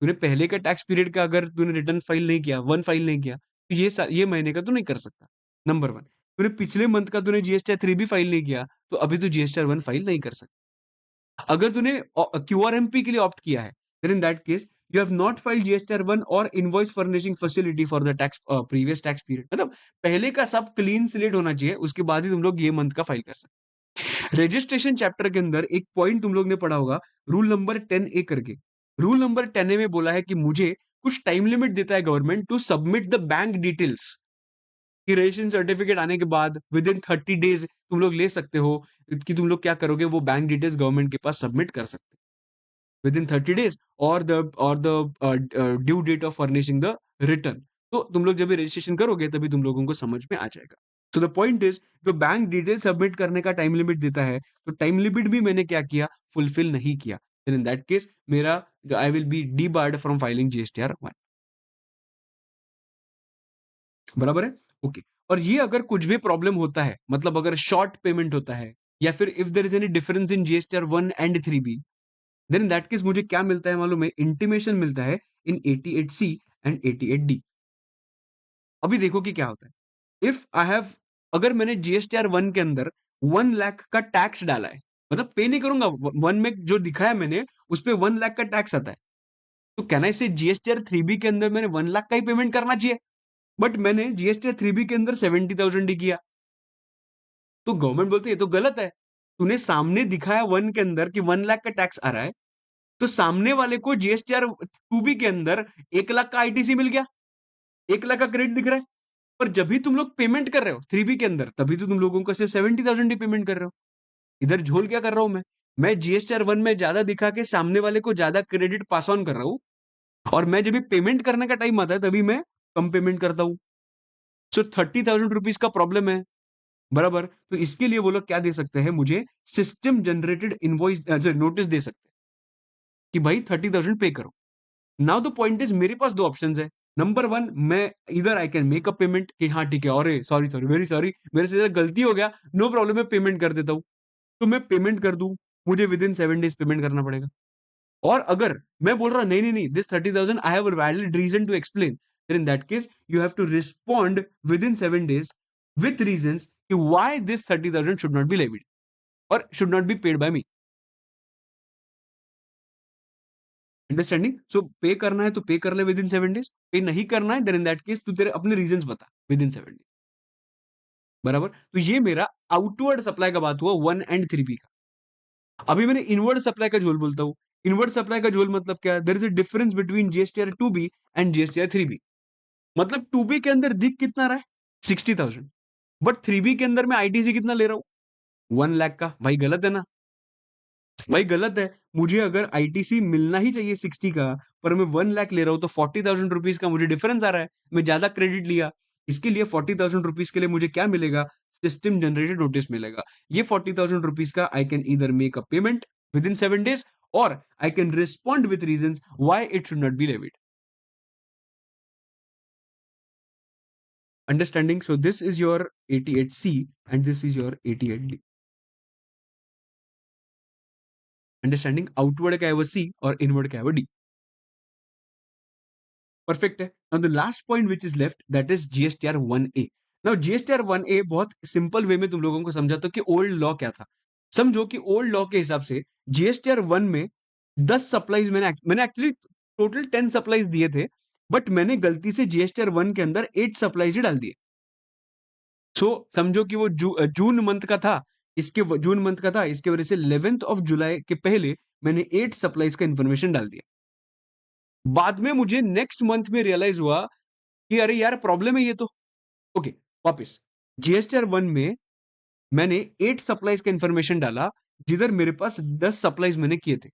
तूने पहले का टैक्स पीरियड का अगर तूने रिटर्न फाइल नहीं किया, 1 फाइल नहीं किया, तो ये महीने का तू नहीं कर सकता। नंबर वन, तूने पिछले मंथ का तूने जीएसटीआर 3 भी फाइल नहीं किया, तो अभी तू जीएसटीआर 1 फाइल नहीं कर सकता। अगर तूने क्यूआरएमपी के लिए ऑप्ट किया है, then in that case you have not filed GSTR 1 or invoice furnishing facility for the tax previous tax period। मतलब पहले का सब क्लीन स्लेट होना चाहिए, उसके बाद ही तुम लोग ये मंथ का फाइल कर सकते। रजिस्ट्रेशन चैप्टर के अंदर एक पॉइंट तुम लोग ने पढ़ा होगा, रूल नंबर 10A करके। रूल नंबर 10A में बोला है कि मुझे कुछ टाइम लिमिट देता है government to submit the bank details, कि रजिस्ट्रेशन सर्टिफिकेट आने के बाद विद इन 30 डेज तुम लोग ले सकते हो, कि तुम लोग क्या करोगे, वो बैंक डिटेल्स गवर्नमेंट के पास सबमिट कर सकते विद इन 30 डेज, और the due date of furnishing the return. तो तुम लोग जब भी रजिस्ट्रेशन करोगे तभी तुम लोगों को समझ में आ जाएगा। सो द पॉइंट इज, जो बैंक डिटेल सबमिट करने का टाइम लिमिट देता है, तो टाइम लिमिट भी मैंने क्या किया? फुलफिल नहीं किया। इन दैट केस मेरा आई will B D board from filing GSTR 1। बराबर है? ओके। और ये अगर कुछ भी प्रॉब्लम होता है, मतलब अगर शॉर्ट पेमेंट होता है, या फिर if there is any difference in GSTR 1 and 3B, then in that case मुझे क्या मिलता है मालूम है? इंटीमेशन मिलता है इन 88C एंड 88D। अभी देखो कि क्या होता है। इफ आई हैव, अगर मैंने जीएसटीआर 1 के अंदर 1 लाख का टैक्स डाला है, मतलब पे नहीं करूंगा, 1 में जो दिखाया मैंने उस पे 1 लाख का टैक्स आता है, तो कैन आई से जीएसटीआर 3B के अंदर मैंने 1 लाख का ही पेमेंट करना चाहिए? बट मैंने जीएसटीआर 3B के अंदर 70,000 ही किया, तो गवर्नमेंट बोलती है ये तो गलत है। तूने सामने दिखाया 1 के अंदर कि 1 लाख का टैक्स आ रहा है, तो सामने वाले को जीएसटीआर 2B के अंदर 1 लाख का आईटीसी मिल गया, 1 लाख का क्रेडिट दिख रहा है। पर जब भी तुम लोग पेमेंट कर रहे हो 3B के अंदर, तभी तो तुम लोगों को सिर्फ 70,000 ही पेमेंट कर रहे हो। इधर झोल क्या कर रहा हूं मैं जीएसटीआर 1 में ज्यादा दिखा के सामने वाले को ज्यादा क्रेडिट पास ऑन कर रहा हूं, और मैं जब भी पेमेंट करने का टाइम आता है तभी मैं कम पेमेंट करता हूं। सो 30,000 रुपीज का प्रॉब्लम है, बराबर? तो इसके लिए वो लोग क्या दे सकते हैं मुझे? सिस्टम जनरेटेड इनवॉइस नोटिस दे सकते हैं कि भाई 30,000 पे करो। नाउ द पॉइंट इज, मेरे पास दो ऑप्शन है। नंबर वन, मैं इधर I can make a payment कि हाँ ठीक है, और सॉरी सॉरी वेरी सॉरी, मेरे से गलती हो गया, नो प्रॉब्लम, मैं पेमेंट कर देता हूँ। तो मैं पेमेंट कर दूं, मुझे विद इन 7 डेज पेमेंट करना पड़ेगा। और अगर मैं बोल रहा नहीं नहीं नहीं, this 30,000 I have a valid reason to explain, in that case you have to respond within 7 days with reasons कि why this 30,000 should not be levied और should not be paid by me. Understanding? So pay करना है तो पे कर ले with in 7 days, पे नहीं करना है देन इन दैट केस तू तेरे अपने रीजंस बता विद इन 7 डेज। बराबर? तो ये मेरा आउटवर्ड सप्लाई का बात हुआ 1 एंड 3B का। अभी मैंने इनवर्ड सप्लाई का झोल बोलता हूं। इनवर्ड सप्लाई का झोल मतलब क्या है? There is a difference between GSTR 2B and GSTR 3B। मतलब 2B के अंदर दिख कितना रहा है? 60,000। बट 3B के अंदर मैं आईटीसी कितना ले रहा हूं? 1 लाख का। भाई गलत है ना? भाई गलत है। मुझे अगर आईटीसी मिलना ही चाहिए 60 का, पर मैं 1 लाख ले रहा हूं, तो 40,000 रुपीज का मुझे डिफरेंस आ रहा है। मैं ज्यादा क्रेडिट लिया, इसके लिए 40,000 रुपीज के लिए मुझे क्या मिलेगा? सिस्टम जनरेटेड नोटिस मिलेगा। ये 40,000 रुपीज का आई कैन इधर make a payment within 7 days, और I can respond with reasons why it should not be levied. Understanding? So this is your 88C and this is your 88D. Understanding? Outward क्या है वो C और inward क्या है वो D. Perfect है. Now the last point which is left, that is GSTR 1A. Now GSTR 1A बहुत simple way में तुम लोगों को समझाता हूँ कि ओल्ड लॉ क्या था. समझो कि ओल्ड लॉ के हिसाब से GSTR 1 में 10 सप्लाईज मैंने एक्चुअली टोटल 10 सप्लाईज दिए थे, बट मैंने गलती से GSTR 1 के अंदर 8 सप्लाईज ही डाल दिए. सो समझो कि वो जून मंथ का था, जून मंथ का था, इसके वजह से 11th ऑफ जुलाई के पहले मैंने 8 सप्लाईज का इंफॉर्मेशन डाल दिया. बाद में मुझे नेक्स्ट मंथ में रियलाइज हुआ कि अरे यार प्रॉब्लम है ये तो. ओके, वापस जीएसटीआर 1 में मैंने 8 सप्लाईज का इंफॉर्मेशन डाला, जिधर मेरे पास 10 सप्लाईज मैंने किए थे.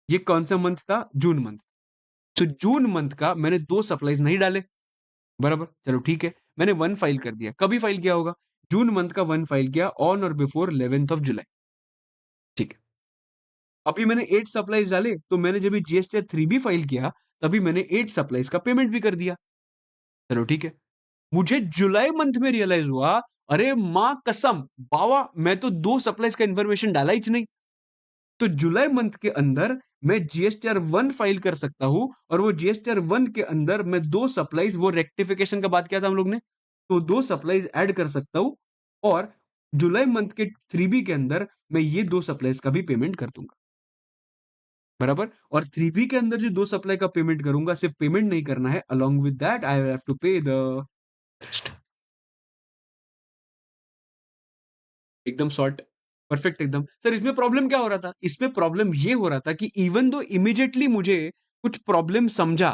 ये कौन सा मंथ था? June month. तो जून मंथ का मैंने 2 सप्लाईज नहीं डाले. बराबर, चलो ठीक है, मैंने 1 फाइल कर दिया. कभी फाइल किया होगा? जून मंथ का 1 फाइल किया ऑन और बिफोर 11th ऑफ जुलाई. ठीक है, अभी मैंने 8 सप्लाईज डाले, तो मैंने जब जीएसटीआर 3 भी फाइल किया तभी मैंने 8 सप्लाईज का पेमेंट भी कर दिया. चलो ठीक है, मुझे जुलाई मंथ में रियलाइज हुआ, अरे मां कसम बाबा, मैं तो 2 सप्लाईज का इंफॉर्मेशन डाला ही नहीं. तो जुलाई मंथ के अंदर मैं जीएसटीआर 1 फाइल कर सकता हूं, और वो जीएसटीआर 1 के अंदर मैं 2 सप्लाईज, वो रेक्टिफिकेशन का बात किया था हम लोग ने, तो 2 सप्लाईज ऐड कर सकता हूं, और जुलाई मंथ के 3B के अंदर मैं ये 2 सप्लाईज का भी पेमेंट कर दूंगा. बराबर, और 3B के अंदर जो 2 सप्लाई का पेमेंट करूंगा, सिर्फ पेमेंट नहीं करना है, along with that I have to pay the. एकदम शॉर्ट, परफेक्ट एकदम. सर इसमें प्रॉब्लम क्या हो रहा था? इसमें प्रॉब्लम ये हो रहा था कि इवन दो इमीडिएटली मुझे कुछ प्रॉब्लम समझा,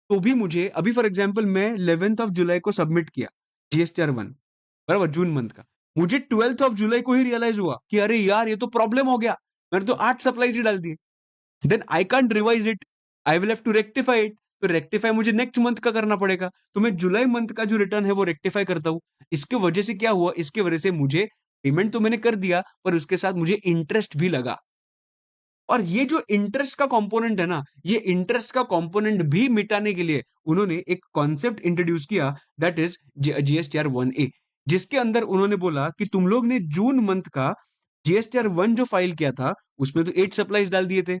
तो भी मुझे अभी फॉर एग्जांपल मैं 11th ऑफ जुलाई को सबमिट किया जीएसटीआर 1, बराबर, जून मंथ का. मुझे 12th ऑफ जुलाई को ही रियलाइज हुआ कि अरे यार ये तो प्रॉब्लम हो गया, मैंने तो 8 सप्लाईज ही डाल दिए. Then I can't revise it, I will have to rectify it. तो रेक्टिफाई मुझे नेक्स्ट मंथ का करना पड़ेगा, तो मैं जुलाई मंथ का जो रिटर्न है वो रेक्टिफाई करता हूं. इसके वजह से क्या हुआ? इसके वजह से मुझे पेमेंट तो मैंने कर दिया, पर उसके साथ मुझे इंटरेस्ट भी लगा. और ये जो इंटरेस्ट का कंपोनेंट है ना, ये इंटरेस्ट का कंपोनेंट भी मिटाने के लिए उन्होंने एक कॉन्सेप्ट इंट्रोड्यूस किया, दैट इज जीएसटीआर 1A, जिसके अंदर उन्होंने बोला कि तुम लोग ने जून मंथ का जीएसटीआर 1 जो फाइल किया था, उसमें तो 8 सप्लाईज डाल दिए थे.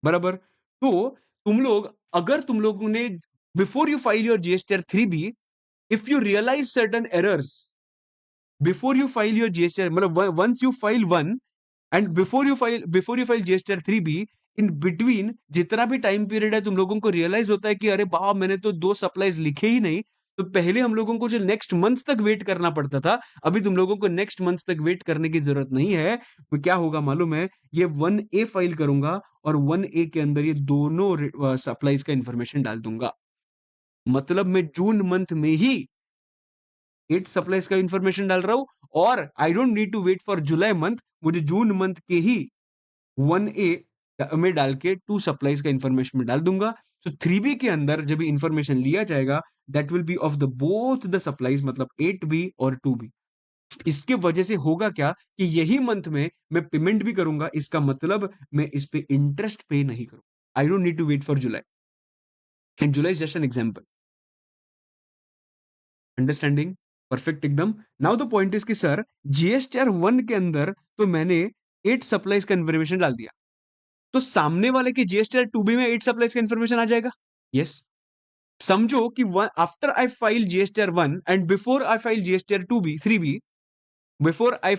बराबर, तो तुम लोग, अगर तुम लोगों ने before you file your GSTR 3B, if you realise certain errors before you file your GSTR, मतलब once you file 1 and before you file GSTR 3B, in between जितना भी टाइम पीरियड है, तुम लोगों को रियलाइज होता है कि अरे बाबा, मैंने तो 2 सप्लाईज लिखे ही नहीं. तो पहले हम लोगों को जो नेक्स्ट मंथ तक वेट करना पड़ता था, अभी तुम लोगों को नेक्स्ट मंथ तक वेट करने की जरूरत नहीं है. तो क्या होगा मालूम है? ये 1A फाइल करूंगा और 1A के अंदर ये दोनों सप्लाईज का इंफॉर्मेशन डाल दूंगा. मतलब मैं जून मंथ में ही 8 सप्लाईज का इंफॉर्मेशन डाल रहा हूं, और I don't need to wait for July month. मुझे जून मंथ के ही 1A में डाल के 2 सप्लाईज का इंफॉर्मेशन में डाल दूंगा. सो 3B के अंदर जब इंफॉर्मेशन लिया जाएगा, that will be of the both the supplies, मतलब 8B और 2B. इसके वजह से होगा क्या कि यही मंथ में मैं पेमेंट भी करूंगा, इसका मतलब मैं इस पे इंटरेस्ट पे नहीं करूंगा. I don't need to wait for July, and July is just an example. Understanding? Perfect एकदम. नाउ द पॉइंट इज कि सर जीएसटीआर 1 के अंदर तो मैंने 8 सप्लाईज का इंफॉर्मेशन डाल दिया, तो सामने वाले के जीएसटीआर 2B में 8 सप्लाईज का इंफॉर्मेशन आ जाएगा. Yes yes. समझो कि after I file GSTR 1 and before I file GSTR 2B 3B, before I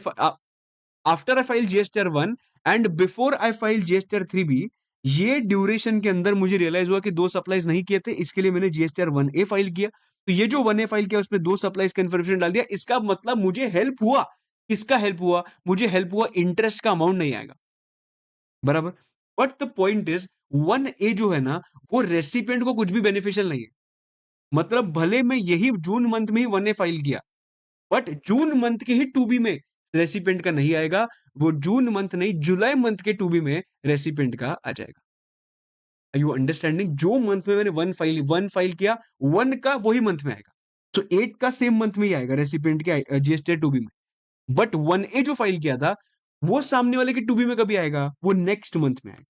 after I file GSTR 1 and before I file GSTR 3B, ये ड्यूरेशन के अंदर मुझे रियलाइज हुआ कि 2 सप्लाईज नहीं किए थे, इसके लिए मैंने जीएसटीआर 1A फाइल किया. तो ये जो 1A फाइल किया उसमें 2 सप्लाईज का इंफॉर्मेशन डाल दिया. इसका मतलब मुझे हेल्प हुआ. किसका हेल्प हुआ? मुझे हेल्प हुआ, इंटरेस्ट का अमाउंट नहीं आएगा. बराबर, but the point is 1A जो है ना, वो रेसिपिएंट को कुछ भी बेनिफिशियल नहीं है. मतलब भले मैं यही जून मंथ में ही 1A फाइल किया, बट जून मंथ के ही 2B में रेसिपिएंट का नहीं आएगा. वो जून मंथ नहीं, जुलाई मंथ के 2B में रेसिपिएंट का आ जाएगा. Are you understanding? जो मंथ में मैंने 1 फाइल किया, 1 का वही मंथ में आएगा. सो 8 का सेम मंथ में ही आएगा रेसिपिएंट के जीएसटी 2B में. बट 1A जो फाइल किया था, वो सामने वाले के टू बी में कभी आएगा, वो नेक्स्ट मंथ में आएगा।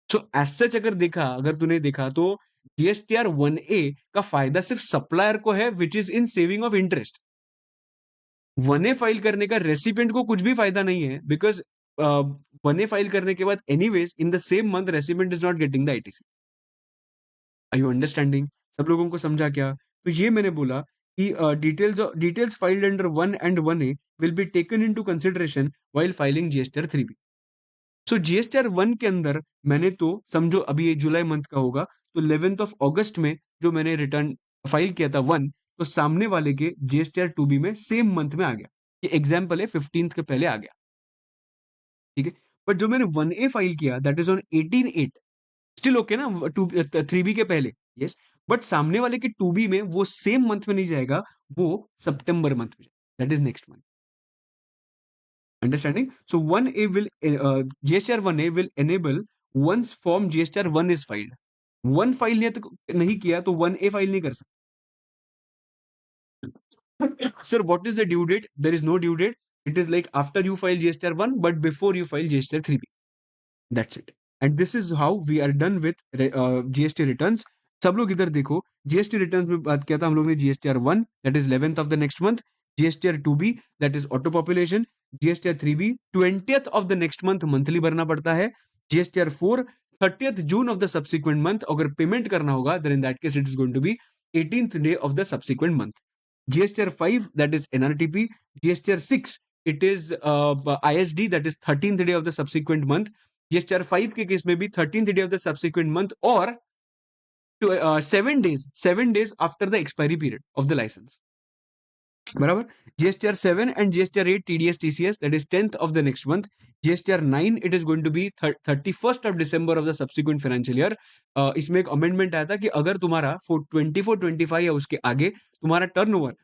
सो एज सच अगर तूने देखा तो जीएसटीआर 1A का फायदा सिर्फ सप्लायर को है, which is in saving of interest. 1A file करने का रेसिपिएंट को कुछ भी फायदा नहीं है, बिकॉज 1A फाइल करने के बाद anyways in the same month recipient is not getting the ITC. Are you understanding? सब लोगों को समझा क्या? तो ये मैंने बोला कि details filed under 1 and 1A will be taken into consideration while filing GSTR 3B। So GSTR 1 के अंदर मैंने तो समझो अभी ये जुलाई मंथ का होगा, तो 11th ऑफ अगस्त में जो मैंने रिटर्न फाइल किया था 1, तो सामने वाले के जीएसटीआर 2B में सेम मंथ में आ गया। ये एग्जाम्पल है, 15th के पहले आ गया, ठीक है। बट जो मैंने 1A फाइल किया that is on 18/8, still okay ना, 3B के पहले, यस। बट सामने वाले के 2B में वो सेम मंथ में नहीं जाएगा, वो सितंबर मंथ में जाएगा, that is next month. Understanding? So 1A will GSTR 1A will enable once form GSTR 1 is filed. 1 file नहीं किया तो 1A फाइल नहीं कर सकते। Sir, what is the due date? There is no due date. It is like after you file GSTR 1, but before you file GSTR 3B. That's it. And this is how we are done with GST returns. सब लोग इधर देखो, GST returns में बात किया था हम लोग ने GSTR 1 that is 11th of the next month, GSTR 2B that is auto population, GSTR 3B 20th of the next month monthly भरना पड़ता है, GSTR 4 30th June of the subsequent month, अगर पेमेंट करना होगा then in that case it is going to be 18th day of the subsequent month, GSTR 5 that is NRTP, GSTR 6 it is ISD that is 13th day of the subsequent month, GSTR 5 के case में भी 13th day of the subsequent month और 7 days after the expiry period of the license. बराबर। GSTR 7 and GSTR 8 TDS TCS that is 10th of the next month, GSTR 9 it is going to be 31st of December of the subsequent financial year. इसमें एक amendment आया था कि अगर तुम्हारा 24-25 या उसके आगे तुम्हारा टर्नओवर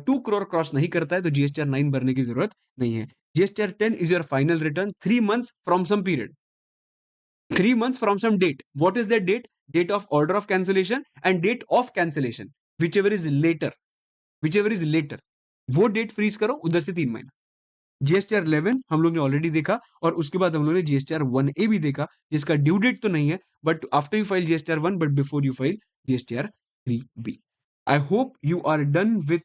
2 करोड़ क्रॉस नहीं करता है तो GSTR 9 भरने की जरूरत नहीं है। GSTR 10 is your final return 3 months from some period, 3 months from some date. What is that date? Date of order of cancellation and date of cancellation, whichever is later, वो डेट फ्रीज करो, उधर से 3 महीना। GSTR 11 हम लोग ने already देखा और उसके बाद हम लोग ने जीएसटीआर 1A भी देखा जिसका ड्यू डेट तो नहीं है, but after you file GSTR 1 but before you file GSTR 3B। I hope you are done with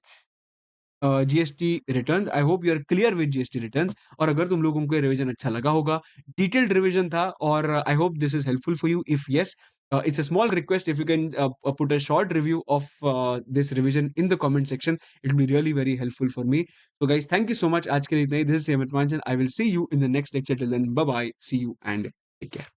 GST returns, I hope you are clear with GST returns. और अगर तुम लोगों को रिवीजन अच्छा लगा होगा, डिटेल्ड रिवीजन था, और I hope this is helpful for you. If yes, it's a small request, if you can put a short review of this revision in the comment section, it will be really very helpful for me. So guys, thank you so much. आज के लिए इतना ही। This is Hemant Manjan. I will see you in the next lecture. Till then, bye bye, see you and take care.